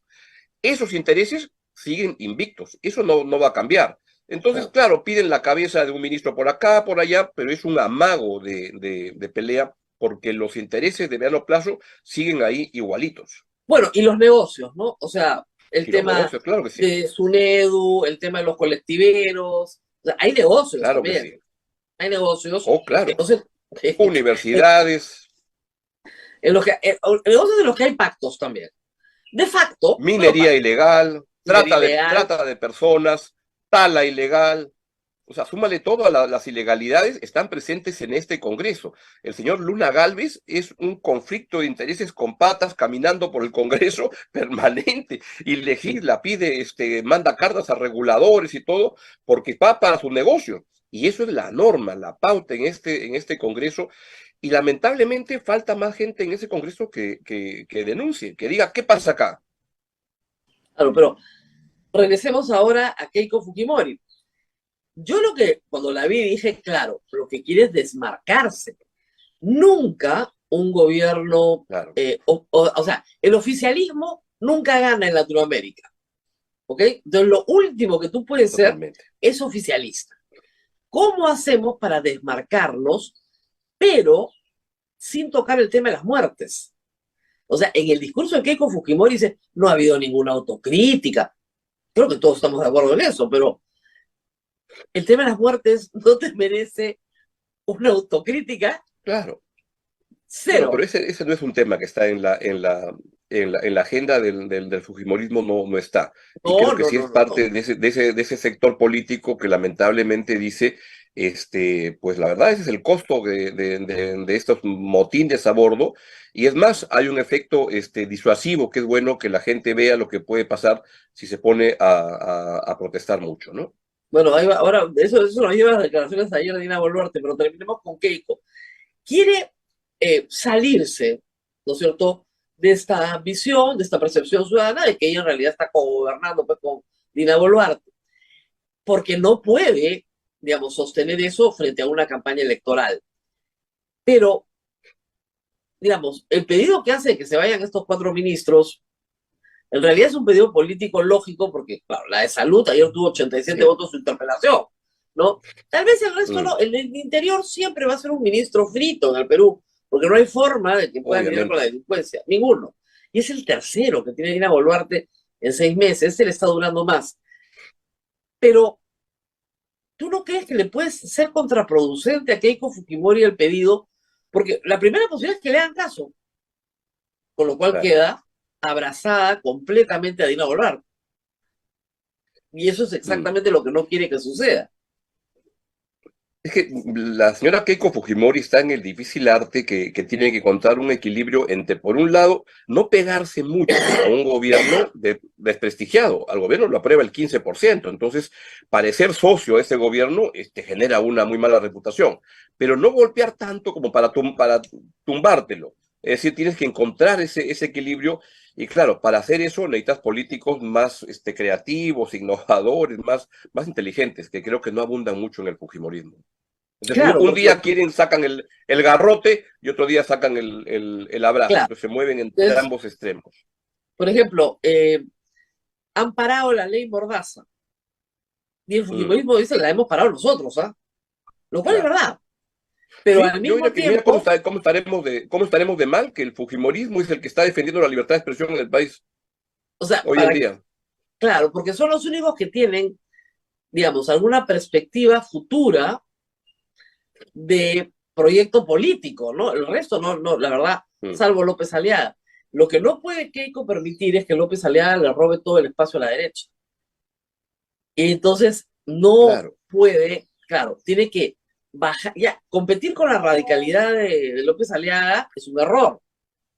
Esos intereses siguen invictos, eso no va a cambiar. Entonces, claro. claro, piden la cabeza de un ministro por acá, por allá, pero es un amago de pelea porque los intereses de mediano plazo siguen ahí igualitos. Bueno, y los negocios, ¿no? O sea, el Y los tema negocios, claro que sí, de Sunedu, el tema de los colectiveros, o sea, hay negocios claro que también, sí. hay negocios, Oh, claro. entonces, Universidades, en los que, negocios en los que hay pactos también. De facto, no minería pactos, ilegal, minería ilegal, trata de personas, tala ilegal. O sea, súmale todo a las ilegalidades, están presentes en este Congreso. El señor Luna Galvez es un conflicto de intereses con patas caminando por el Congreso permanente y legisla, pide, manda cartas a reguladores y todo, porque va para su negocio. Y eso es la norma, la pauta en este Congreso. Y lamentablemente falta más gente en ese Congreso que denuncie, que diga, ¿qué pasa acá? claro, pero regresemos ahora a Keiko Fujimori. Yo lo que, cuando la vi, dije, claro, lo que quiere es desmarcarse. Nunca un gobierno, Claro, o sea, el oficialismo nunca gana en Latinoamérica, ¿ok? Entonces, lo último que tú puedes ser totalmente. es oficialista. ¿Cómo hacemos para desmarcarnos, pero sin tocar el tema de las muertes? O sea, en el discurso de Keiko Fujimori dice, no ha habido ninguna autocrítica. Creo que todos estamos de acuerdo en eso, pero el tema de las muertes no te merece una autocrítica. Claro. Bueno, pero Cero. ese no es un tema que está en la agenda del fujimorismo, no está. Y No, creo que no, sí no, es no, no. parte de ese sector político que lamentablemente dice, pues la verdad ese es el costo de estos motines a bordo. Y es más, hay un efecto disuasivo que es bueno que la gente vea lo que puede pasar si se pone a protestar mucho, ¿no? Bueno, ahí va. Ahora, eso nos lleva a las declaraciones de ayer de Dina Boluarte, pero terminemos con Keiko. Quiere salirse, ¿no es cierto?, de esta visión, de esta percepción ciudadana de que ella en realidad está gobernando pues, con Dina Boluarte, porque no puede, digamos, sostener eso frente a una campaña electoral. Pero, digamos, el pedido que hace de que se vayan estos 4 ministros, en realidad es un pedido político lógico, porque, claro, la de salud ayer tuvo 87 Sí. votos su interpelación, ¿no? Tal vez el resto Mm, no, el del interior siempre va a ser un ministro frito en el Perú, porque no hay forma de que pueda lidiar con la obviamente. delincuencia, ninguno. Y es el tercero que tiene que ir a Boluarte en 6 meses, este le está durando más. Pero, ¿tú no crees que le puede ser contraproducente a Keiko Fujimori el pedido? Porque la primera posibilidad es que le hagan caso, con lo cual Claro. queda abrazada completamente a Dina Boluarte. Y eso es Mm. exactamente lo que no quiere que suceda. Es que la señora Keiko Fujimori está en el difícil arte que tiene que encontrar un equilibrio entre, por un lado, no pegarse mucho a un gobierno desprestigiado. Al gobierno lo aprueba el 15%, entonces parecer socio de ese gobierno genera una muy mala reputación, pero no golpear tanto como para tumbártelo. Es decir, tienes que encontrar ese equilibrio y claro, para hacer eso necesitas políticos más creativos, innovadores, más inteligentes, que creo que no abundan mucho en el fujimorismo. Entonces, Claro, un porque, día sacan el garrote y otro día sacan el abrazo. claro, Entonces se mueven entre entonces, ambos extremos. por ejemplo, han parado la ley Mordaza. Y el Mm, Fujimorismo dice, la hemos parado nosotros, ¿ah? Lo cual es claro. verdad. Pero Sí, al yo mismo diría que mira tiempo, cómo estaremos de mal que el fujimorismo es el que está defendiendo la libertad de expresión en el país o sea, hoy en día. claro, porque son los únicos que tienen, digamos, alguna perspectiva futura de proyecto político, ¿no? El resto no, no, la verdad, Mm, salvo López Aliaga. Lo que no puede Keiko permitir es que López Aliaga le robe todo el espacio a la derecha. Y entonces no claro, puede, claro, tiene que bajar, ya, competir con la radicalidad de López Aliaga es un error,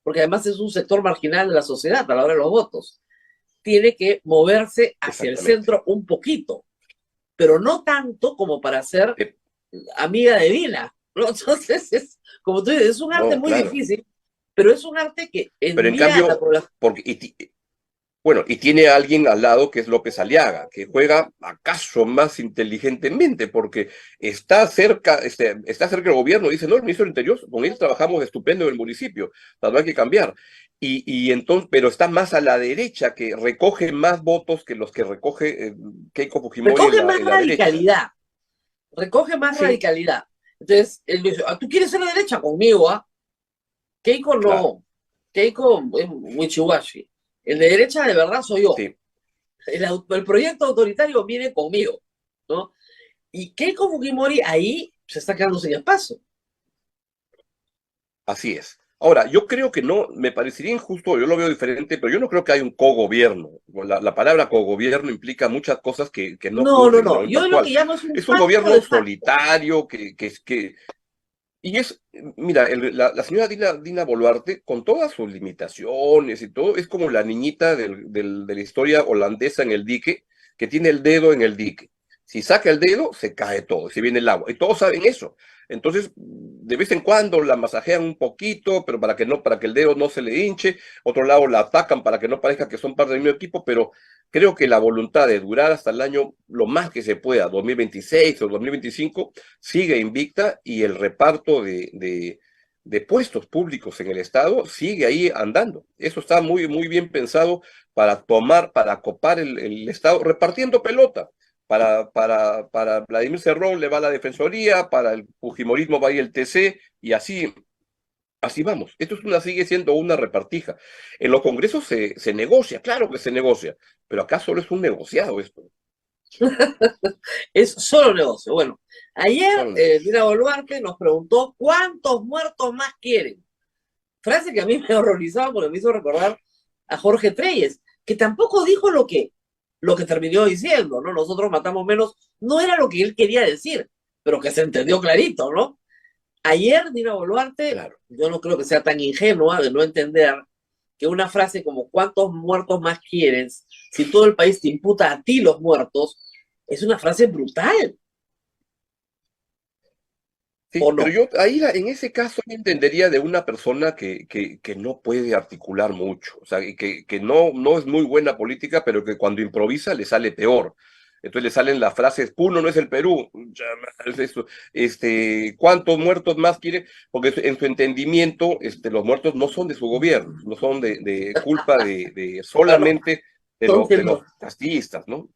porque además es un sector marginal de la sociedad a la hora de los votos. tiene que moverse hacia el Exactamente. centro un poquito, pero no tanto como para ser amiga de Dina, ¿no? Entonces, como tú dices, es un arte No, muy claro. difícil, pero es un arte que Pero en envía a la cambio, población. bueno, y tiene a alguien al lado que es López Aliaga, que juega acaso más inteligentemente, porque está cerca del gobierno, dice, no, el ministro del Interior, con él trabajamos estupendo en el municipio, no hay que cambiar. Y entonces, pero está más a la derecha, que recoge más votos que los que recoge Keiko Fujimori Recoge más en la derecha. radicalidad, recoge más Sí, radicalidad. Entonces, él dice, ¿tú quieres ser de derecha conmigo, ah? Keiko claro, no, Keiko es muy chihuashi. El de derecha de verdad soy yo. sí, El proyecto autoritario viene conmigo, ¿no? Y Keiko Fujimori ahí se está quedando sin espacio. así es. Ahora, yo creo que no, me parecería injusto, yo lo veo diferente, pero yo no creo que haya un cogobierno. La palabra cogobierno implica muchas cosas que no No, no, ocurren en el no. momento Yo lo actual. que llamo es un Es un pacto gobierno de facto. solitario y mira, la señora Dina Boluarte, con todas sus limitaciones y todo, es como la niñita de la historia holandesa en el dique, que tiene el dedo en el dique. Si saca el dedo, se cae todo, se viene el agua. Y todos saben eso. Entonces, de vez en cuando la masajean un poquito, pero para que el dedo no se le hinche. Otro lado la atacan para que no parezca que son parte del mismo equipo, pero creo que la voluntad de durar hasta el año lo más que se pueda, 2026 o 2025, sigue invicta y el reparto de puestos públicos en el Estado sigue ahí andando. Eso está muy, muy bien pensado para copar el Estado, repartiendo pelota. Para Vladimir Cerrón le va la Defensoría, para el Fujimorismo va ahí el TC, y así vamos. Sigue siendo una repartija. En los congresos se negocia, claro que se negocia, pero acá solo es un negociado esto. Es solo negocio. Bueno, ayer Solo negocio. Dina Boluarte nos preguntó cuántos muertos más quieren. Frase que a mí me horrorizaba porque me hizo recordar a Jorge Treyes, que tampoco dijo lo que terminó diciendo, ¿no? Nosotros matamos menos, no era lo que él quería decir, pero que se entendió clarito, ¿no? Ayer Dina Boluarte, Claro. yo no creo que sea tan ingenua de no entender que una frase como ¿cuántos muertos más quieres? Si todo el país te imputa a ti los muertos, es una frase brutal, ¿o Sí, pero no? yo ahí en ese caso yo entendería de una persona que no puede articular mucho, o sea, y que no es muy buena política, pero que cuando improvisa le sale peor. Entonces le salen las frases, Puno no es el Perú, es eso, ¿cuántos muertos más quiere? Porque en su entendimiento, los muertos no son de su gobierno, no son de culpa de Claro, solamente son de los tiempos. castillistas, ¿no?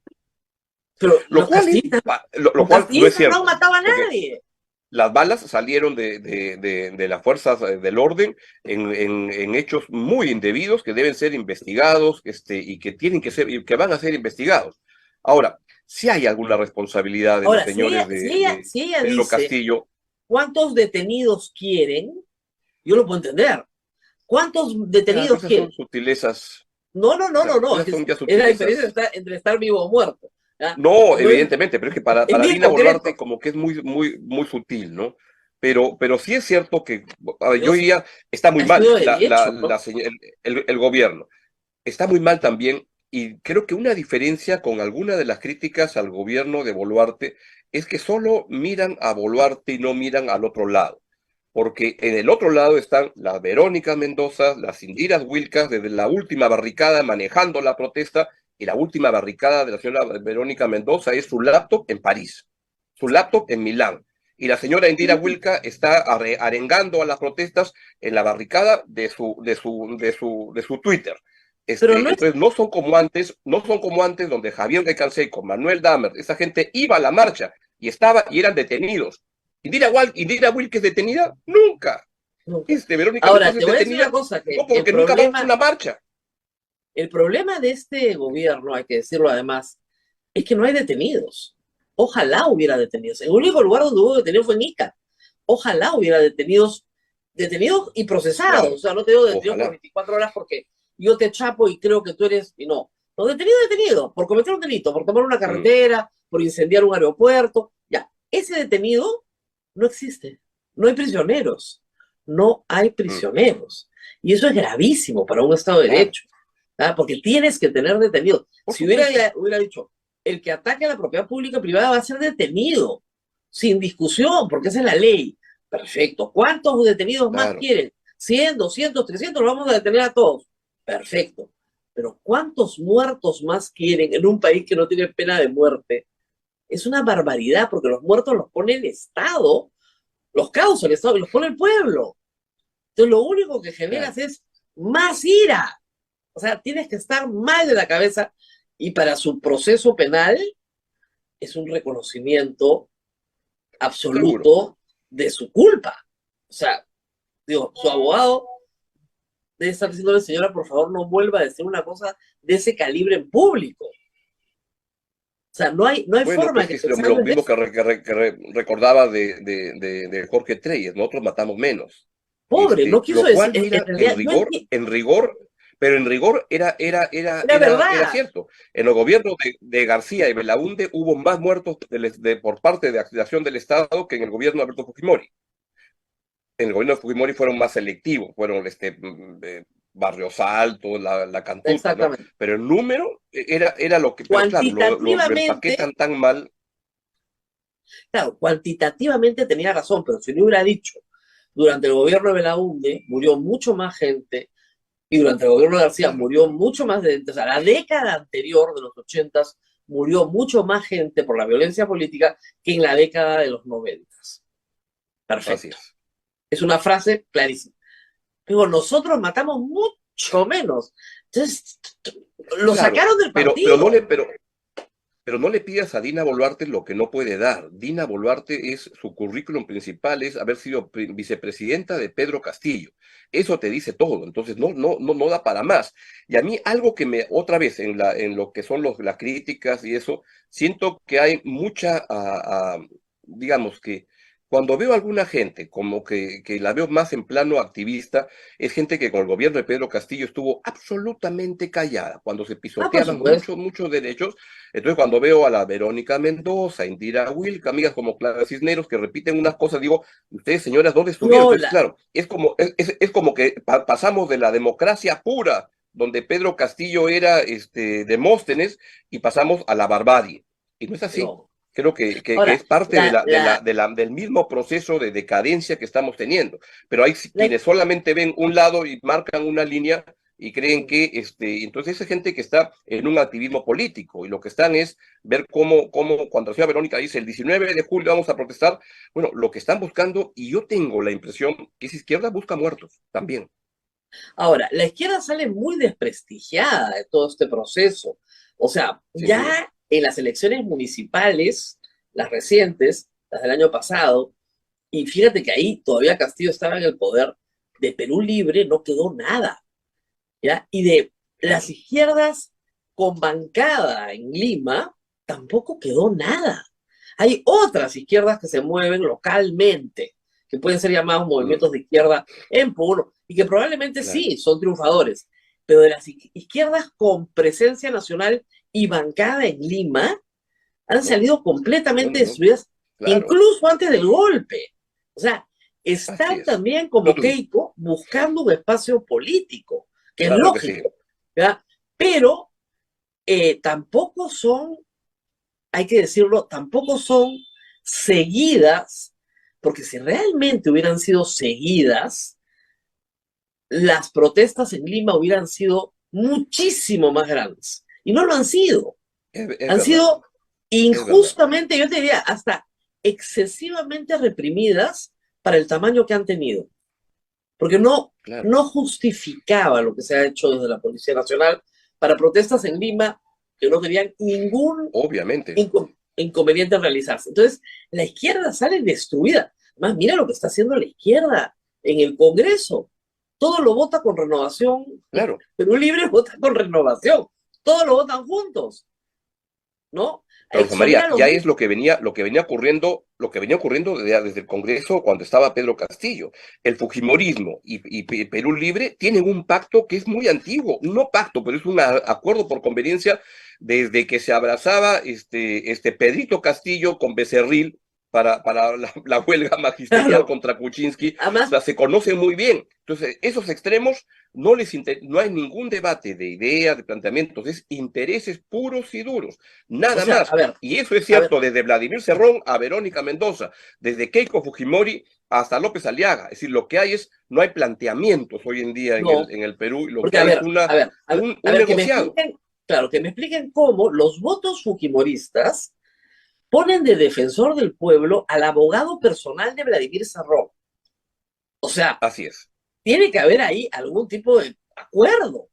Pero Lo cual lo los cual no es castillistas no han cierto, matado a porque nadie. las balas salieron de las fuerzas del orden en hechos muy indebidos que deben ser investigados, y que tienen que ser, y que van a ser investigados. Ahora, si hay alguna responsabilidad de los Ahora, si ella, señores si ella, de si ella Pedro dice Castillo, cuántos detenidos quieren, yo lo puedo entender. ¿Cuántos ya, pero detenidos esas son quieren? sutilezas, No, no, no, no, claro, no. esas son ya Es la diferencia sutilezas. entre estar vivo o muerto. ¿Ya? No, No es, evidentemente, pero es que es para bien Dina Boluarte concreto. como que es muy, muy, muy sutil, ¿no? Pero sí es cierto que, a ver, yo Dios diría, está muy ha mal estudiado derecho, ¿no? el gobierno. Está muy mal también, y creo que una diferencia con alguna de las críticas al gobierno de Boluarte es que solo miran a Boluarte y no miran al otro lado. Porque en el otro lado están las Verónica Mendoza, las Indiras Wilcas, desde la última barricada manejando la protesta, y la última barricada de la señora Verónica Mendoza es su laptop en París, su laptop en Milán. Y la señora Indira Wilca está arengando a las protestas en la barricada de su Twitter. Pero no es, Entonces no son como antes donde Javier de Canseco, Manuel Dahmer, esa gente iba a la marcha y eran detenidos. Indira Wilke es detenida, nunca. nunca. Verónica Ahora, Mendoza te es voy a decir una detenida, cosa, que no porque nunca va a una marcha. el problema de este gobierno, hay que decirlo además, es que no hay detenidos. Ojalá hubiera detenidos. El único lugar donde hubo detenidos fue en Ica. Ojalá hubiera detenidos y procesados. O Claro, sea, no te digo detenidos por ojalá. 24 horas porque yo te chapo y creo que tú eres. Y no. No, detenido, por cometer un delito, por tomar una Mm, carretera, por incendiar un aeropuerto. Ya, ese detenido no existe. No hay prisioneros. No hay mm, prisioneros. Y eso es gravísimo para un Estado de claro. Derecho. Porque tienes que tener detenido. Por Si supuesto. hubiera dicho, el que ataque a la propiedad pública y privada va a ser detenido, sin discusión, porque esa es la ley. Perfecto. ¿Cuántos detenidos más Claro, quieren? 100, 200, 300, los vamos a detener a todos. Perfecto. Pero ¿cuántos muertos más quieren en un país que no tiene pena de muerte? Es una barbaridad, porque los muertos los pone el Estado, los causa el Estado y los pone el pueblo. Entonces lo único que claro. generas es más ira. O sea, tienes que estar mal de la cabeza y para su proceso penal es un reconocimiento Seguro. absoluto de su culpa. O sea, digo, su abogado debe estar diciéndole, señora, por favor, no vuelva a decir una cosa de ese calibre en público. O sea, no hay Bueno, forma pues que que es lo pensando en mismo eso. que recordaba de Jorge Treyes, nosotros matamos menos. Pobre, no quiso Lo decir, cual, mira, en realidad, yo entiendo, pero en rigor era era verdad. cierto. En los gobiernos de García y Belaúnde hubo más muertos por parte de acción del Estado que en el gobierno de Alberto Fujimori. En el gobierno de Fujimori fueron más selectivos, fueron Barrios Altos, la Cantuta, ¿no? Exactamente. Pero el número era lo que, pero claro, lo Cuantitativamente, empaquetan tan mal. claro, cuantitativamente tenía razón, pero si no hubiera dicho, durante el gobierno de Belaúnde murió mucho más gente y durante el gobierno de García Claro, murió mucho más gente, o sea, la década anterior de los 80 murió mucho más gente por la violencia política que en la década de los 90. así Perfecto. es. Es una frase clarísima. Pero nosotros matamos mucho menos. Entonces, lo Claro, sacaron del pero, pero no partido. le, pero, pero no le pidas a Dina Boluarte lo que no puede dar. Dina Boluarte su currículum principal es haber sido vicepresidenta de Pedro Castillo. Eso te dice todo, entonces no da para más. Y a mí algo otra vez, en lo que son las críticas y eso, siento que hay mucha, digamos que cuando veo a alguna gente como que la veo más en plano activista, es gente que con el gobierno de Pedro Castillo estuvo absolutamente callada, cuando se Por pisoteaban supuesto. muchos derechos. Entonces, cuando veo a la Verónica Mendoza, Indira Wilk, amigas como Clara Cisneros, que repiten unas cosas, digo, ustedes, señoras, ¿dónde estuvieron? No, Entonces, claro, es como que pasamos de la democracia pura, donde Pedro Castillo era Demóstenes, y pasamos a la barbarie. Y no es así. no. Creo que Ahora, es parte del mismo proceso de decadencia que estamos teniendo. Pero hay la- quienes solamente ven un lado y marcan una línea y creen que entonces esa gente que está en un activismo político y lo que están es ver cómo cuando la señora Verónica dice el 19 de julio vamos a protestar, bueno, lo que están buscando, y yo tengo la impresión que esa izquierda busca muertos también. ahora, la izquierda sale muy desprestigiada de todo este proceso. O sea, Sin duda. ya en las elecciones municipales, las recientes, las del año pasado, y fíjate que ahí todavía Castillo estaba en el poder, de Perú Libre no quedó nada. ¿Ya? Y de las Claro. izquierdas con bancada en Lima, tampoco quedó nada. Hay otras izquierdas que se mueven localmente, que pueden ser llamados Mm, movimientos de izquierda en Puno, y que probablemente claro. sí son triunfadores, pero de las izquierdas con presencia nacional y bancada en Lima, han No, salido no, completamente no, no. destruidas, Claro. incluso antes del golpe. O sea, Así están es. también No, como Keiko buscando un espacio político, que es claro que sí. lógico, ¿verdad? Pero tampoco son, hay que decirlo, tampoco son seguidas, porque si realmente hubieran sido seguidas, las protestas en Lima hubieran sido muchísimo más grandes. Y no lo han sido. Es Han verdad, sido es verdad. injustamente, yo te diría, hasta excesivamente reprimidas para el tamaño que han tenido. Porque Claro. no justificaba lo que se ha hecho desde la Policía Nacional para protestas en Lima que no tenían ningún Obviamente. inconveniente en realizarse. Entonces, la izquierda sale destruida. Más, mira lo que está haciendo la izquierda en el Congreso. Todo lo vota con renovación. Claro. Perú Libre vota con renovación. Todos lo votan juntos, ¿no? Pero Rosa Exonera María, lo ya mismo. es lo que venía ocurriendo desde el Congreso cuando estaba Pedro Castillo. El Fujimorismo y Perú Libre tienen un pacto que es muy antiguo, no pacto, pero es un acuerdo por conveniencia desde que se abrazaba este Pedrito Castillo con Becerril para la huelga magisterial Claro. contra Kuczynski. O Además, sea, se conocen muy bien. Entonces, esos extremos no hay ningún debate de ideas, de planteamientos, es intereses puros y duros, o nada sea, más. Y eso es a ver, cierto desde Vladimir Cerrón a Verónica Mendoza, desde Keiko Fujimori hasta López Aliaga. Es decir, lo que hay no hay planteamientos hoy en día no, en el Perú, y lo que porque hay es un que me negociado. expliquen, claro, que me expliquen cómo los votos fujimoristas ponen de defensor del pueblo al abogado personal de Vladimir Cerrón. O sea, Así es. tiene que haber ahí algún tipo de acuerdo.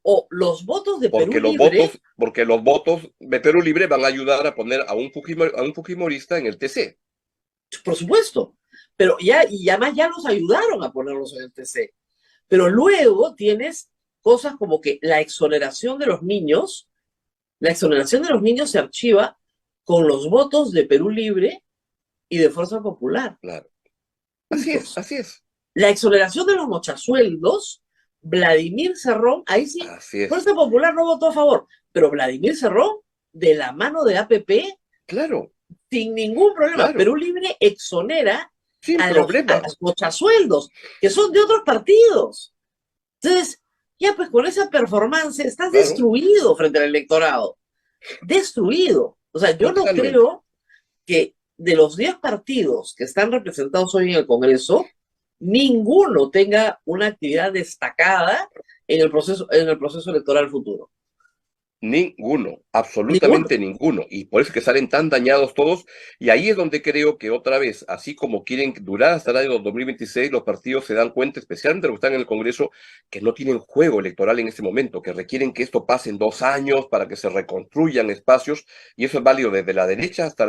O los votos de Perú Libre, Porque los votos de Perú Libre van a ayudar a poner a un fujimorista en el TC. por supuesto, pero ya, y además ya los ayudaron a ponerlos en el TC. Pero luego tienes cosas como que la exoneración de los niños se archiva con los votos de Perú Libre y de Fuerza Popular. Claro. Juntos. Así es. La exoneración de los mochasueldos, Vladimir Cerrón, ahí sí, Así es. Fuerza Popular no votó a favor, pero Vladimir Cerrón, de la mano de APP, Claro. sin ningún problema, Claro. Perú Libre exonera Sin a problema. los mochasueldos, que son de otros partidos. Entonces, ya pues con esa performance estás Claro. destruido frente al electorado. Destruido. O sea, yo Totalmente. no creo que de los 10 partidos que están representados hoy en el Congreso, ninguno tenga una actividad destacada en el proceso electoral futuro. Ninguno, absolutamente ninguno. Y por eso es que salen tan dañados todos. Y ahí es donde creo que otra vez, así como quieren durar hasta el año 2026, los partidos se dan cuenta, especialmente los que están en el Congreso, que no tienen juego electoral en este momento, que requieren que esto pase en 2 años para que se reconstruyan espacios. Y eso es válido desde la derecha hasta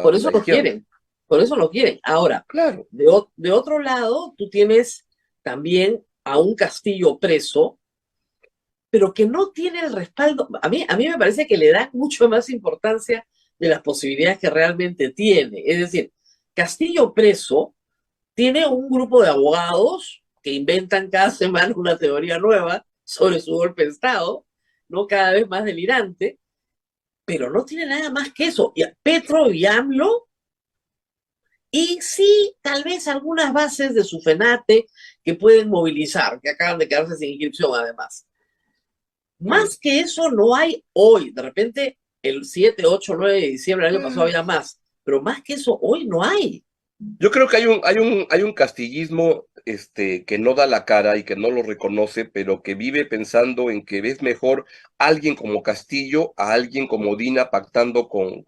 Por eso la lo izquierda. quieren. Por eso lo quieren. Ahora, Claro. de otro lado, tú tienes también a un Castillo preso, pero que no tiene el respaldo. A mí me parece que le da mucho más importancia de las posibilidades que realmente tiene. Es decir, Castillo preso tiene un grupo de abogados que inventan cada semana una teoría nueva sobre su golpe de Estado, ¿no? Cada vez más delirante, pero no tiene nada más que eso. Y Petro y AMLO, y sí, tal vez algunas bases de su FENATE que pueden movilizar, que acaban de quedarse sin inscripción además. Más que eso no hay hoy. De repente, el 7, 8, 9 de diciembre del año pasado había más. Pero más que eso, hoy no hay. Yo creo que hay un castillismo que no da la cara y que no lo reconoce, pero que vive pensando en que es mejor alguien como Castillo a alguien como Dina pactando con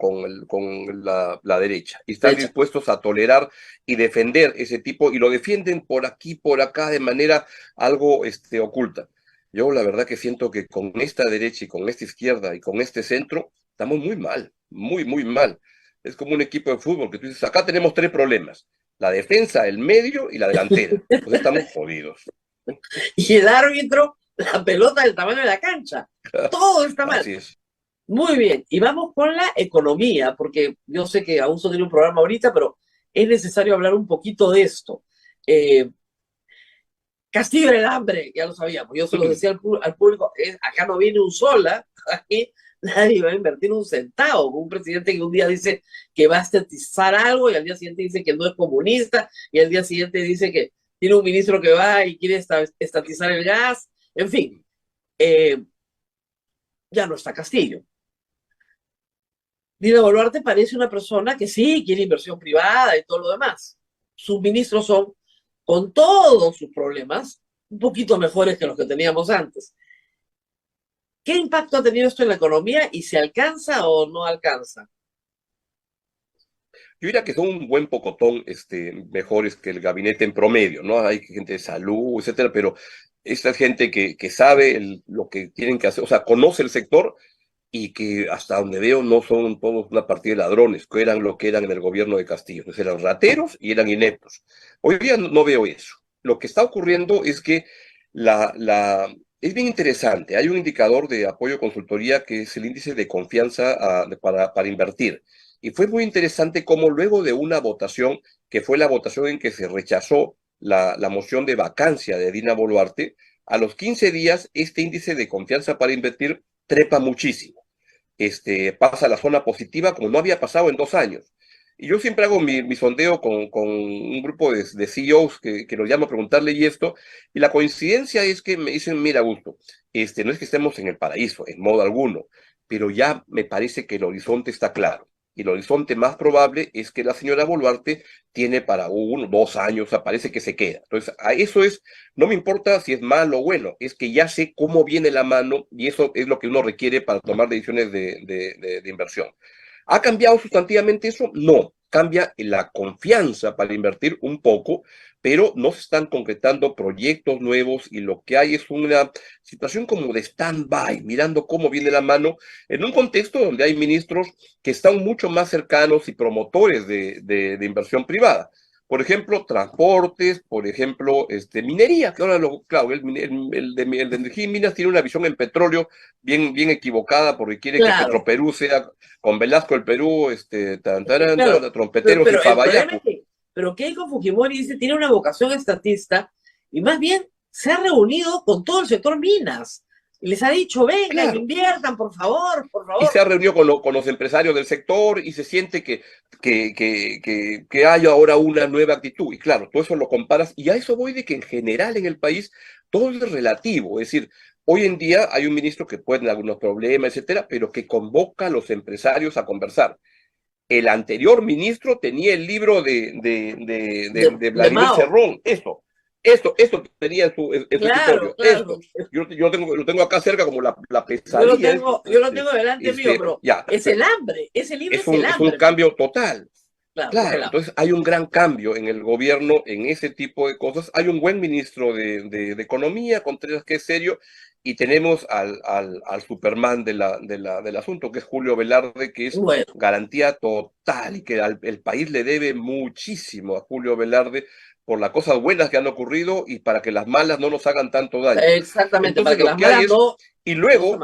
la derecha. Y están dispuestos a tolerar y defender ese tipo, y lo defienden por aquí, por acá, de manera algo oculta. Yo la verdad que siento que con esta derecha y con esta izquierda y con este centro estamos muy mal, muy, muy mal. Es como un equipo de fútbol que tú dices, acá tenemos 3 problemas: la defensa, el medio y la delantera. Pues estamos jodidos. Y el árbitro, la pelota del tamaño de la cancha. Todo está mal. Así es. Muy bien. Y vamos con la economía, porque yo sé que aún tiene un programa ahorita, pero es necesario hablar un poquito de esto. Castillo del hambre, ya lo sabíamos. Yo se lo decía al público, acá no viene un sola, aquí nadie va a invertir un centavo. Un presidente que un día dice que va a estatizar algo y al día siguiente dice que no es comunista y al día siguiente dice que tiene un ministro que va y quiere estatizar el gas. En fin, ya no está Castillo. Dina Boluarte parece una persona que sí quiere inversión privada y todo lo demás. Sus ministros son, con todos sus problemas, un poquito mejores que los que teníamos antes. ¿Qué impacto ha tenido esto en la economía y se alcanza o no alcanza? Yo diría que son un buen pocotón mejores que el gabinete en promedio, ¿no? Hay gente de salud, etcétera, pero esta es gente que sabe lo que tienen que hacer, o sea, conoce el sector, y que hasta donde veo no son todos una partida de ladrones, que eran lo que eran en el gobierno de Castillo. Entonces eran rateros y eran ineptos. Hoy día no veo eso. Lo que está ocurriendo es que es bien interesante. Hay un indicador de apoyo a consultoría que es el índice de confianza para invertir. Y fue muy interesante cómo luego de una votación, que fue la votación en que se rechazó la moción de vacancia de Dina Boluarte, a los 15 días este índice de confianza para invertir trepa muchísimo. pasa a la zona positiva como no había pasado en 2 años. Y yo siempre hago mi sondeo con un grupo de CEOs que los llamo a preguntarle y esto, y la coincidencia es que me dicen, mira, Augusto, no es que estemos en el paraíso, en modo alguno, pero ya me parece que el horizonte está claro. Y el horizonte más probable es que la señora Boluarte tiene para 1, 2 años, o sea, parece que se queda. Entonces, a eso es, no me importa si es malo o bueno, es que ya sé cómo viene la mano y eso es lo que uno requiere para tomar decisiones de inversión. ¿Ha cambiado sustantivamente eso? No. Cambia la confianza para invertir un poco, pero no se están concretando proyectos nuevos y lo que hay es una situación como de stand-by, mirando cómo viene la mano en un contexto donde hay ministros que están mucho más cercanos y promotores de inversión privada. Por ejemplo, transportes, por ejemplo, minería, que ahora claro, el de energía y minas tiene una visión en petróleo bien equivocada porque quiere que Claro, Petroperú sea con Velasco el Perú, claro. trompeteros y Pero el problema Fabayacu. es que, pero Keiko Fujimori dice, tiene una vocación estatista y más bien se ha reunido con todo el sector minas y les ha dicho, vengan, Claro, inviertan, por favor, por y favor. se ha reunido con los empresarios del sector y se siente que hay ahora una nueva actitud. Y claro, todo eso lo comparas y a eso voy de que en general en el país todo es relativo. Es decir, hoy en día hay un ministro que puede tener algunos problemas, etcétera, pero que convoca a los empresarios a conversar. El anterior ministro tenía el libro de De Vladimir Mao. Cerrón, esto tenía en su Claro, escritorio, claro. yo lo tengo acá cerca como la pesadilla, Yo lo tengo delante mío, pero ya, es el hambre, ese libro es el es un hambre. cambio total. Claro, es el Claro, hambre. entonces hay un gran cambio en el gobierno en ese tipo de cosas. Hay un buen ministro de Economía, Contreras, que es serio, y tenemos al Superman del asunto, que es Julio Velarde, que es Bueno, garantía total y que el país le debe muchísimo a Julio Velarde por las cosas buenas que han ocurrido y para que las malas no nos hagan tanto daño. exactamente, para Entonces que lo las que hay malas es, y no se luego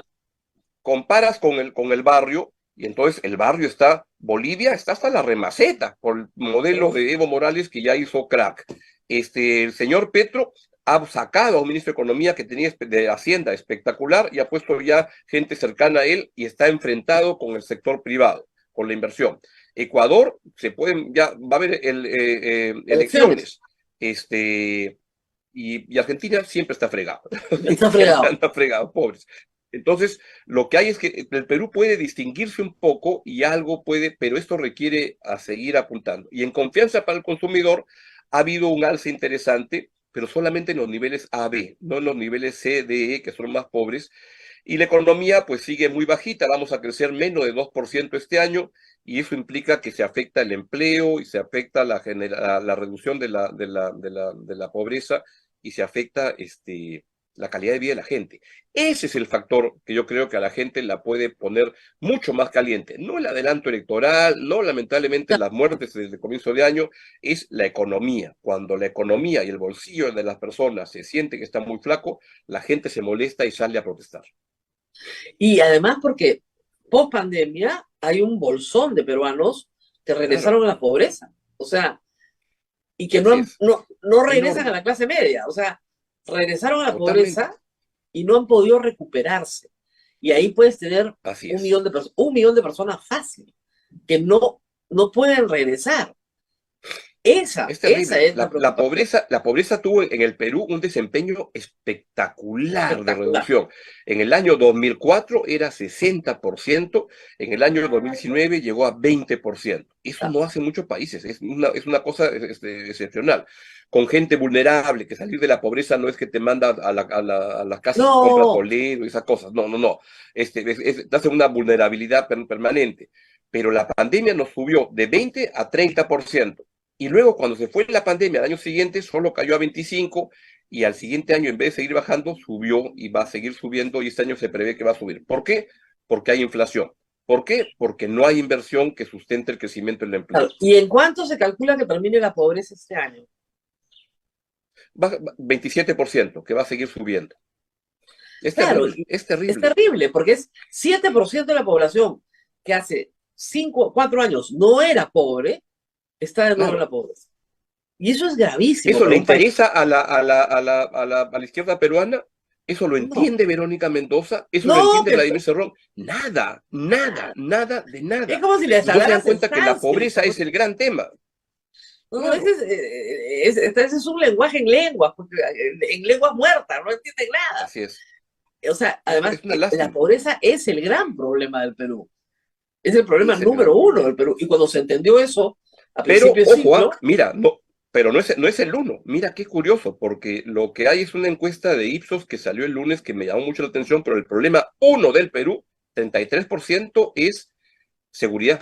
comparas con el barrio, y entonces el barrio está, Bolivia está hasta la remaceta, por el modelo maten. de Evo Morales que ya hizo crack. El señor Petro ha sacado a un ministro de Economía que tenía de Hacienda espectacular y ha puesto ya gente cercana a él y está enfrentado con el sector privado, con la inversión. Ecuador, ya va a haber Elecciones, elecciones. Y Argentina siempre está fregado. está Siempre fregado. anda fregado, pobres. Entonces, lo que hay es que el Perú puede distinguirse un poco y algo puede, pero esto requiere a seguir apuntando. Y en confianza para el consumidor ha habido un alza interesante, pero solamente en los niveles AB, no en los niveles C, D, E, que son más pobres. Y la economía pues sigue muy bajita, vamos a crecer menos de 2% este año y eso implica que se afecta el empleo y se afecta la reducción de la pobreza y se afecta la calidad de vida de la gente. Ese es el factor que yo creo que a la gente la puede poner mucho más caliente. No el adelanto electoral, no lamentablemente las muertes desde el comienzo de año, es la economía. Cuando la economía y el bolsillo de las personas se siente que está muy flaco, la gente se molesta y sale a protestar. Y además porque post pandemia hay un bolsón de peruanos que Claro, regresaron a la pobreza. O sea, y que así es. no regresan a Enorme, la clase media. O sea, regresaron a la totalmente. pobreza y no han podido recuperarse. Y ahí puedes tener Así un es. millón un millón de personas fácil que no pueden regresar. Es Esa terrible. es la La preocupación. pobreza tuvo en el Perú un desempeño espectacular de Espectacular. reducción. En el año 2004 era 60%, en el año 2019 llegó a 20%. Eso no hacen muchos países, es una cosa excepcional. Con gente vulnerable, que salir de la pobreza no es que te manda a las casas y compra No, Toledo y esas cosas. No, no, no. Te hace una vulnerabilidad permanente. Pero la pandemia nos subió de 20 a 30%. Y luego, cuando se fue la pandemia, al año siguiente solo cayó a 25 y al siguiente año, en vez de seguir bajando, subió y va a seguir subiendo y este año se prevé que va a subir. ¿Por qué? Porque hay inflación. ¿Por qué? Porque no hay inversión que sustente el crecimiento del claro. empleo. ¿Y en cuánto se calcula que termine la pobreza este año? 27%, que va a seguir subiendo. Es Claro, terrible, es es terrible. terrible porque es 7% de la población que hace 4 años no era pobre, está de nuevo en la Claro. pobreza. Y eso es gravísimo ¿Eso para le un país. interesa a la izquierda peruana? ¿Eso lo No, entiende Verónica Mendoza? ¿Eso lo no, entiende Vladimir Cerrón? Nada, nada, nada de es nada. como si les No se dan hablaras en cuenta que la sánscrito. pobreza es el gran tema. No, no, Claro, ese es un lenguaje en lenguas, porque en lenguas muertas, no entienden nada. así es. O sea, además, Es una la lástima. pobreza es el gran problema del Perú. Es el problema Es el gran número uno problema. del Perú. Y cuando se entendió eso a Pero, principio de ojo, siglo, mira, no, pero no es el uno. Mira qué curioso, porque lo que hay es una encuesta de Ipsos que salió el lunes que me llamó mucho la atención, pero el problema uno del Perú, 33%, es seguridad.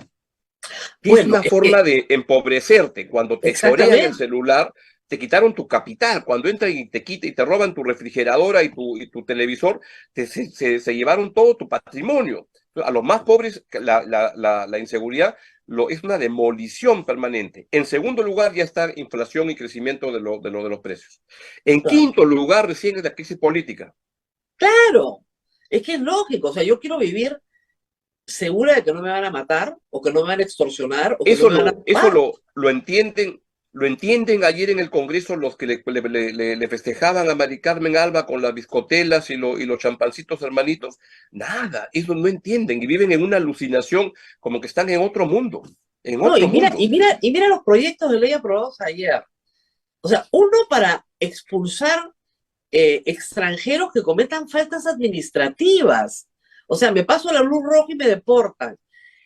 Que es bueno, una es que forma de empobrecerte. Cuando te chorean el exactamente, celular, te quitaron tu capital. Cuando entran y te quitan y te roban tu refrigeradora y tu televisor, se llevaron todo tu patrimonio. A los más pobres, la inseguridad es una demolición permanente. En segundo lugar, ya está inflación y crecimiento de los precios. En claro, quinto lugar, recién es la crisis política. claro, es que es lógico. O sea, yo quiero vivir segura de que no me van a matar, o que no me van a extorsionar, o que no Eso me van a lo, eso robar. lo entienden ayer en el Congreso los que le festejaban a Mari Carmen Alba con las biscotelas y los champancitos hermanitos. Nada, eso no entienden y viven en una alucinación como que están en otro mundo, en No, otro mundo. y mira los proyectos de ley aprobados ayer. O sea, uno para expulsar extranjeros que cometan faltas administrativas. O sea, me paso la luz roja y me deportan.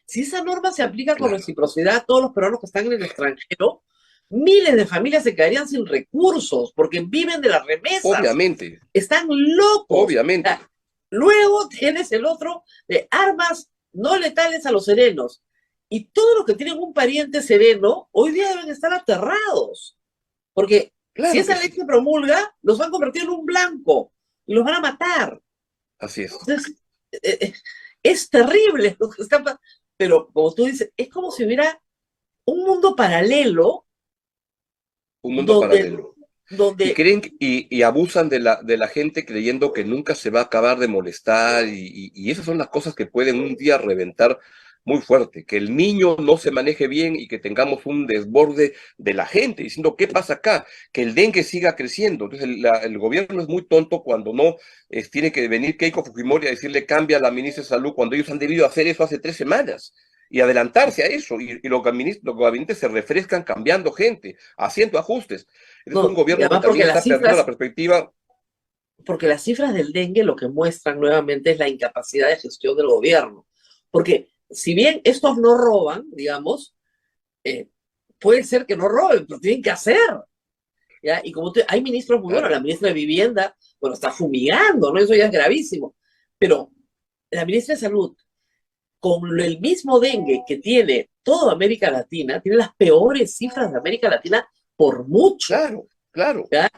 Si esa norma se aplica con Claro, reciprocidad a todos los peruanos que están en el extranjero, miles de familias se quedarían sin recursos porque viven de las remesas. obviamente, Están locos. O obviamente, sea, luego tienes el otro de armas no letales a los serenos. Y todos los que tienen un pariente sereno hoy día deben estar aterrados. Porque si claro que esa ley sí, se promulga, los van a convertir en un blanco y los van a matar. así es, Entonces, eh, eh, es terrible lo que está pasando. Pero como tú dices, es como si hubiera un mundo paralelo un mundo donde, paralelo. Y donde creen y abusan de la gente creyendo que nunca se va a acabar de molestar y esas son las cosas que pueden un día reventar muy fuerte, que el niño no se maneje bien y que tengamos un desborde de la gente diciendo, ¿qué pasa acá? Que el dengue siga creciendo. Entonces el gobierno es muy tonto cuando no tiene que venir Keiko Fujimori a decirle cambia a la ministra de Salud cuando ellos han debido hacer eso hace 3 semanas y adelantarse a eso y los gabinetes se refrescan cambiando gente, haciendo ajustes. Es un no, y gobierno que además también está perdiendo la perspectiva. porque las cifras del dengue lo que muestran nuevamente es la incapacidad de gestión del gobierno. Porque si bien estos no roban, digamos, eh, puede ser que no roben, pero tienen que hacer. ¿Ya? Y como hay ministros muy buenos, Claro, la ministra de Vivienda, bueno, está fumigando, ¿no? Eso ya es gravísimo. Pero la ministra de Salud, con el mismo dengue que tiene toda América Latina, tiene las peores cifras de América Latina por mucho. claro, claro, ¿Ya?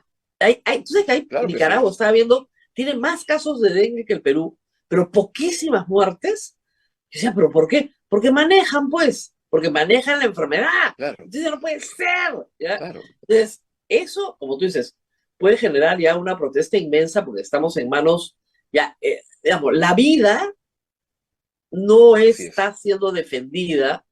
Tú sabes que claro que sí. Nicaragua, estaba viendo, tiene más casos de dengue que el Perú, pero poquísimas muertes. Yo decía, ¿pero por qué? Porque manejan, pues, porque manejan la enfermedad. Claro, Entonces no puede ser. ¿Ya? claro, Entonces, eso, como tú dices, puede generar ya una protesta inmensa porque estamos en manos, ya, digamos, la vida no así es, está siendo defendida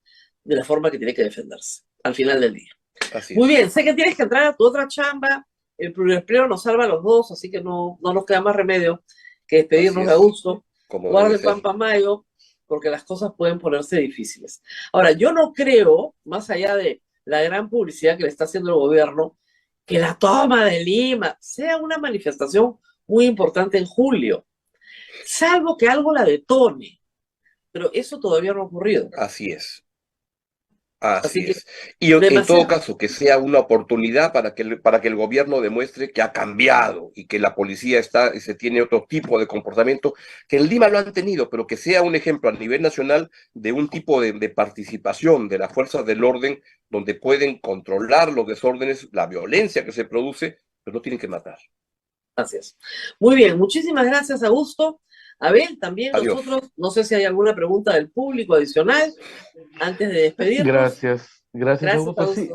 de la forma que tiene que defenderse al final del día. así Muy es, bien, sé que tienes que entrar a tu otra chamba, el empleo nos salva a los dos, así que no nos queda más remedio que así despedirnos de es, gusto. como debe Guarden ser. pan para mayo, porque las cosas pueden ponerse difíciles. Ahora, yo no creo, más allá de la gran publicidad que le está haciendo el gobierno, que la toma de Lima sea una manifestación muy importante en julio, salvo que algo la detone, pero eso todavía no ha ocurrido. Así es. Así Así que es. Y en todo demasiado. caso, que sea una oportunidad para que el gobierno demuestre que ha cambiado y que la policía se tiene otro tipo de comportamiento, que en Lima lo han tenido, pero que sea un ejemplo a nivel nacional de un tipo de participación de las fuerzas del orden donde pueden controlar los desórdenes, la violencia que se produce, pero no tienen que matar. Gracias. Muy bien, muchísimas gracias, Augusto. Abel, también Adiós. nosotros, no sé si hay alguna pregunta del público adicional antes de despedirnos. Gracias Gracias, Augusto. Sí,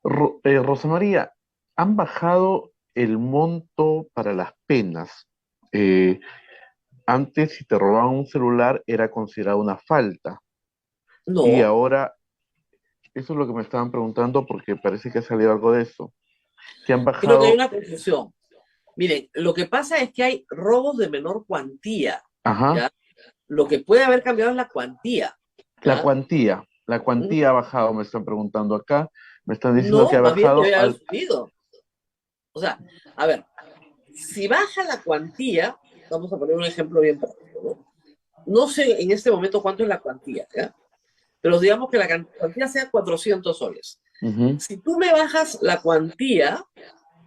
Augusto. Rosa María, han bajado el monto para las penas. Eh, Antes, si te robaban un celular, era considerado una falta. Y No, ahora, eso es lo que me estaban preguntando porque parece que ha salido algo de eso. Que han creo que hay bajado, una confusión. Miren, lo que pasa es que hay robos de menor cuantía, Ajá. ¿ya? Lo que puede haber cambiado es la cuantía, La ¿ya? cuantía ha bajado, me están preguntando acá. Me están diciendo que No, ha más bien bajado debe haber al... subido. O sea, a ver, si baja la cuantía, vamos a poner un ejemplo bien práctico, ¿no? No sé en este momento cuánto es la cuantía, ¿ya? Pero digamos que la cuantía sea 400 soles. Ujú. Si tú me bajas la cuantía,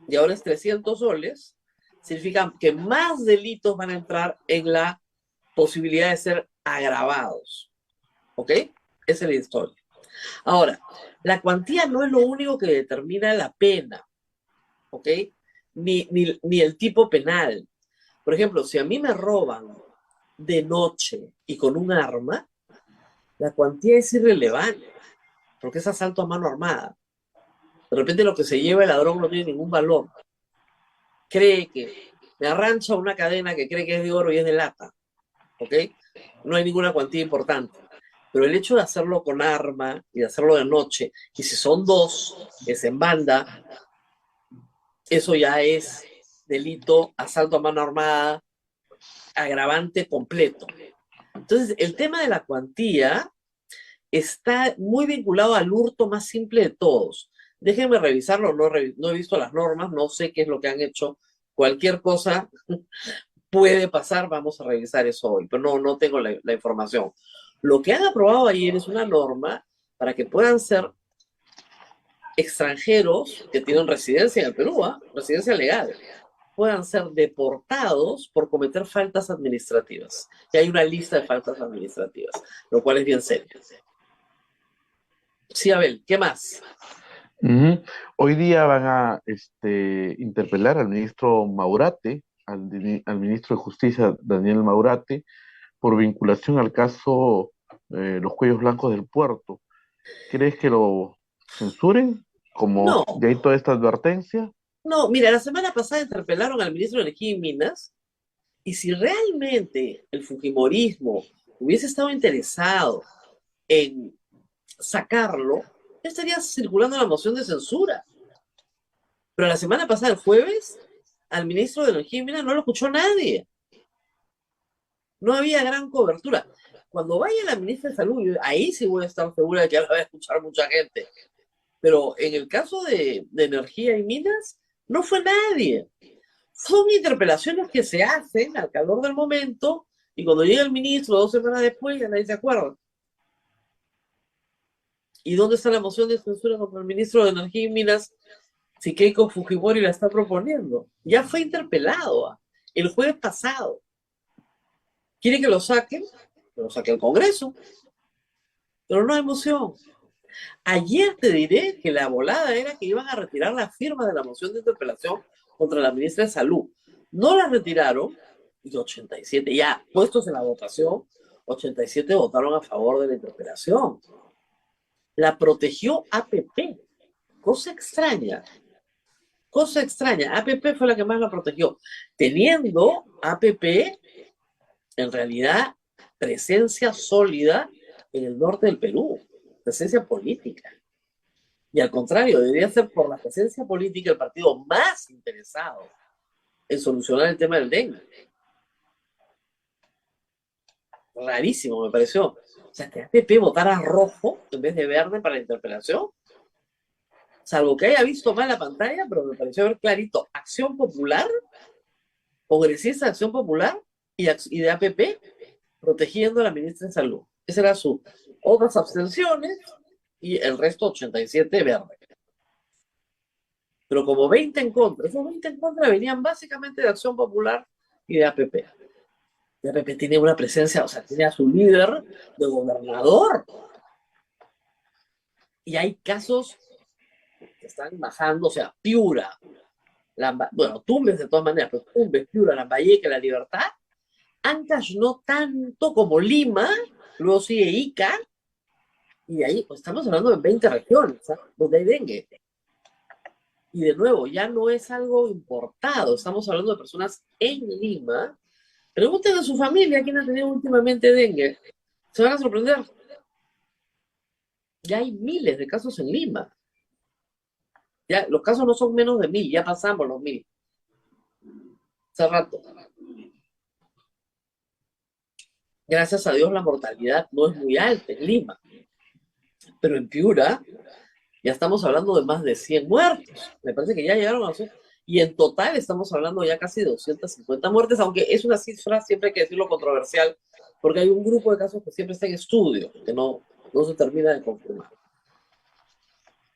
y ahora es 300 soles, significa que más delitos van a entrar en la posibilidad de ser agravados. ¿Ok? Esa es la historia. Ahora, la cuantía no es lo único que determina la pena. ¿Ok? Ni el tipo penal. Por ejemplo, si a mí me roban de noche y con un arma, la cuantía es irrelevante, porque es asalto a mano armada. De repente lo que se lleva el ladrón no tiene ningún valor. Cree que me arrancha una cadena que cree que es de oro y es de lata. ¿Ok? No hay ninguna cuantía importante. Pero el hecho de hacerlo con arma y de hacerlo de noche, y si son dos, es en banda, eso ya es delito, asalto a mano armada, agravante completo. Entonces, el tema de la cuantía está muy vinculado al hurto más simple de todos. Déjenme revisarlo, no he visto las normas, no sé qué es lo que han hecho. Cualquier cosa puede pasar, vamos a revisar eso hoy, pero no tengo la información. Lo que han aprobado ayer es una norma para que puedan ser extranjeros que tienen residencia en el Perú, residencia legal, puedan ser deportados por cometer faltas administrativas. Y hay una lista de faltas administrativas, lo cual es bien serio. Sí, Abel, ¿qué más? Ujú. Hoy día van a interpelar al ministro Maurate, al ministro de Justicia Daniel Maurate, por vinculación al caso Los Cuellos Blancos del Puerto. ¿Crees que lo censuren? Como No, de ahí toda esta advertencia. no, mira, la semana pasada interpelaron al ministro de Energía y Minas, y si realmente el fujimorismo hubiese estado interesado en sacarlo, estaría circulando la moción de censura. Pero la semana pasada, el jueves, al ministro de Energía y Minas no lo escuchó nadie. No había gran cobertura. Cuando vaya la ministra de Salud, ahí sí voy a estar segura de que la va a escuchar mucha gente. Pero en el caso de Energía y Minas, no fue nadie. Son interpelaciones que se hacen al calor del momento y cuando llega el ministro 2 semanas después ya nadie se acuerda. ¿Y dónde está la moción de censura contra el ministro de Energía y Minas si Keiko Fujimori la está proponiendo? Ya fue interpelado el jueves pasado. ¿Quiere que lo saquen? Que lo saque el Congreso. Pero no hay moción. Ayer te diré que la volada era que iban a retirar la firma de la moción de interpelación contra la ministra de Salud. No la retiraron y 87, ya puestos en la votación, 87 votaron a favor de la interpelación. La protegió APP. Cosa extraña. Cosa extraña. APP fue la que más la protegió. Teniendo APP, en realidad, presencia sólida en el norte del Perú. Presencia política. Y al contrario, debería ser por la presencia política el partido más interesado en solucionar el tema del dengue. Rarísimo, me pareció. O sea, que APP votara rojo en vez de verde para la interpelación. Salvo que haya visto mal la pantalla, pero me pareció ver clarito. Acción Popular, congresista de Acción Popular y de APP, protegiendo a la ministra de Salud. Esa era su. Otras abstenciones y el resto 87 verde. Pero como 20 en contra, esos 20 en contra venían básicamente de Acción Popular y de APP. Y APP tiene una presencia, o sea, tiene a su líder de gobernador. Y hay casos que están bajando, o sea, Piura, bueno, Tumbes de todas maneras, pero Tumbes, Piura, Lambayeque, La Libertad, Ancash no tanto como Lima, luego sigue Ica, y ahí pues, estamos hablando de 20 regiones, ¿sabes? Donde hay dengue. Y de nuevo, ya no es algo importado, estamos hablando de personas en Lima. Pregunten a su familia quién ha tenido últimamente dengue. Se van a sorprender. Ya hay miles de casos en Lima. Ya, los casos no son menos de 1000, ya pasamos los 1000. hace rato. Gracias a Dios la mortalidad no es muy alta en Lima, pero en Piura ya estamos hablando de más de 100 muertos. Me parece que ya llegaron a 100. Y en total estamos hablando ya casi de 250 muertes, aunque es una cifra, siempre hay que decirlo, controversial, porque hay un grupo de casos que siempre está en estudio, que no se termina de confirmar.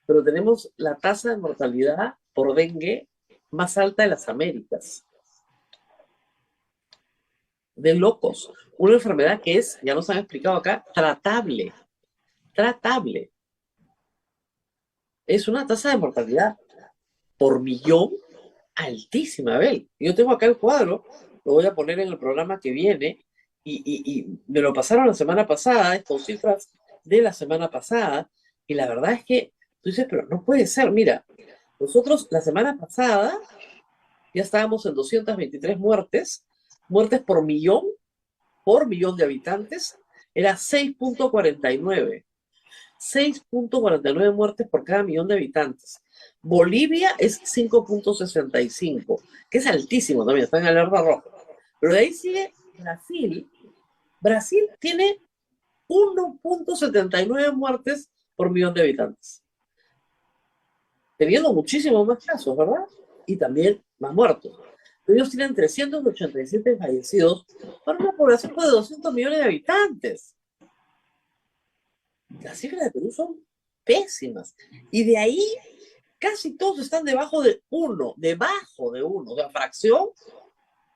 Pero tenemos la tasa de mortalidad por dengue más alta de las Américas. De locos. Una enfermedad que es, ya nos han explicado acá, tratable. Tratable. Es una tasa de mortalidad por millón altísima, Abel. Yo tengo acá el cuadro, lo voy a poner en el programa que viene, y me lo pasaron la semana pasada, con cifras de la semana pasada, y la verdad es que tú dices, pero no puede ser, mira, nosotros la semana pasada ya estábamos en 223 muertes por millón de habitantes, era 6.49. 6.49 muertes por cada millón de habitantes. Bolivia es 5.65, que es altísimo también, está en alerta roja. Pero de ahí sigue Brasil. Brasil tiene 1.79 muertes por millón de habitantes. Teniendo muchísimos más casos, ¿verdad? Y también más muertos. Pero ellos tienen 387 fallecidos para una población de 200 millones de habitantes. Las cifras de Perú son pésimas. Y de ahí casi todos están debajo de uno, o sea, fracción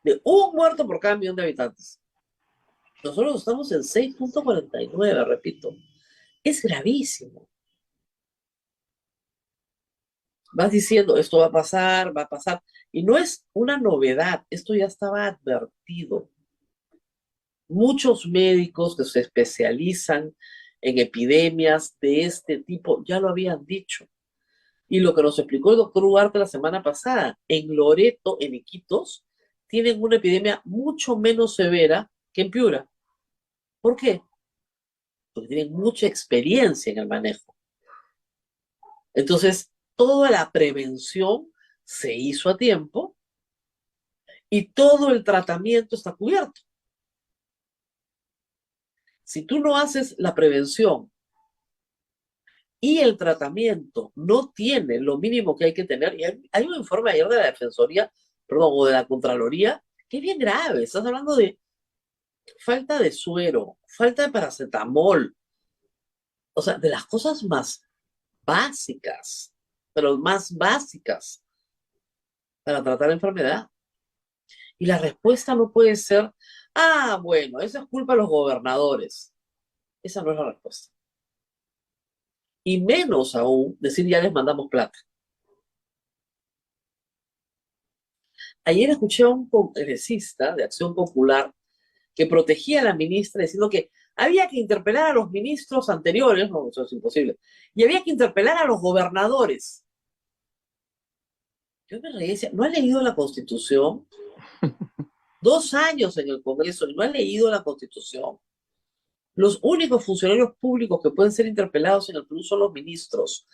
de un muerto por cada millón de habitantes. Nosotros estamos en 6.49, repito. Es gravísimo. Vas diciendo, esto va a pasar, y no es una novedad, esto ya estaba advertido. Muchos médicos que se especializan en epidemias de este tipo ya lo habían dicho. Y lo que nos explicó el doctor Ugarte la semana pasada, en Loreto, en Iquitos, tienen una epidemia mucho menos severa que en Piura. ¿Por qué? Porque tienen mucha experiencia en el manejo. Entonces, toda la prevención se hizo a tiempo y todo el tratamiento está cubierto. Si tú no haces la prevención y el tratamiento no tiene lo mínimo que hay que tener, y hay un informe ayer de la Defensoría, perdón, o de la Contraloría, que es bien grave. Estás hablando de falta de suero, falta de paracetamol, o sea, de las cosas más básicas, pero más básicas para tratar la enfermedad. Y la respuesta no puede ser, bueno, esa es culpa de los gobernadores. Esa no es la respuesta. Y menos aún decir ya les mandamos plata. Ayer escuché a un congresista de Acción Popular que protegía a la ministra diciendo que había que interpelar a los ministros anteriores, no, eso es imposible, y había que interpelar a los gobernadores. Yo me reí y decía, ¿no ha leído la Constitución? 2 años en el Congreso y no ha leído la Constitución. Los únicos funcionarios públicos que pueden ser interpelados en el Perú son los ministros,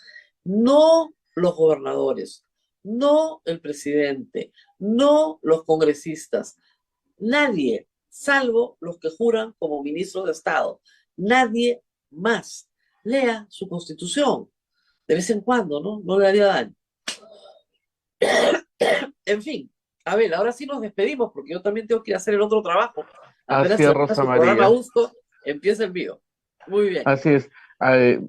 no los gobernadores, no el presidente, no los congresistas, nadie, salvo los que juran como ministros de Estado, nadie más. Lea su Constitución, de vez en cuando, ¿no? No le haría daño. En fin, a ver, ahora sí nos despedimos porque yo también tengo que ir a hacer el otro trabajo. Así es, Rosa María. Empieza el mío. Muy bien. Así es.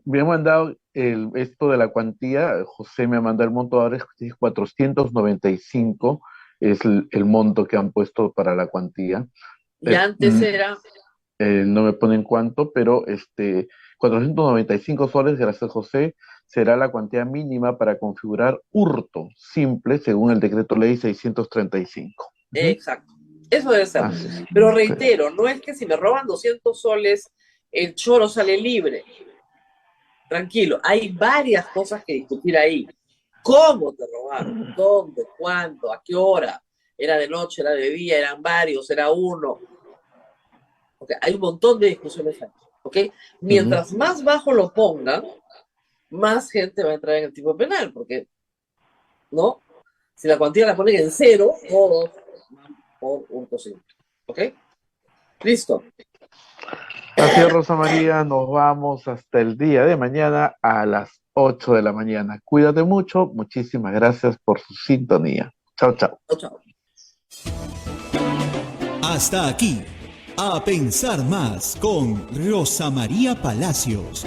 Me ha mandado esto de la cuantía. José me ha mandado el monto, ahora es 495, es el monto que han puesto para la cuantía. Y antes era... no me ponen cuánto, pero 495 soles, gracias José, será la cuantía mínima para configurar hurto simple según el decreto ley 635. Exacto. Eso debe ser. Pero reitero, no es que si me roban 200 soles, el choro sale libre. Tranquilo, hay varias cosas que discutir ahí. ¿Cómo te robaron? ¿Dónde? ¿Cuándo? ¿A qué hora? ¿Era de noche? ¿Era de día? ¿Eran varios? ¿Era uno? Okay, hay un montón de discusiones aquí. ¿Okay? Mientras más bajo lo pongan, más gente va a entrar en el tipo penal, porque, ¿no? Si la cuantía la ponen en 0, todos van por hurto simple. ¿Ok? Listo. Así es, Rosa María, nos vamos hasta el día de mañana a las 8 de la mañana. Cuídate mucho, muchísimas gracias por su sintonía. Chao, chao. Chao, chao. Hasta aquí, A Pensar Más con Rosa María Palacios.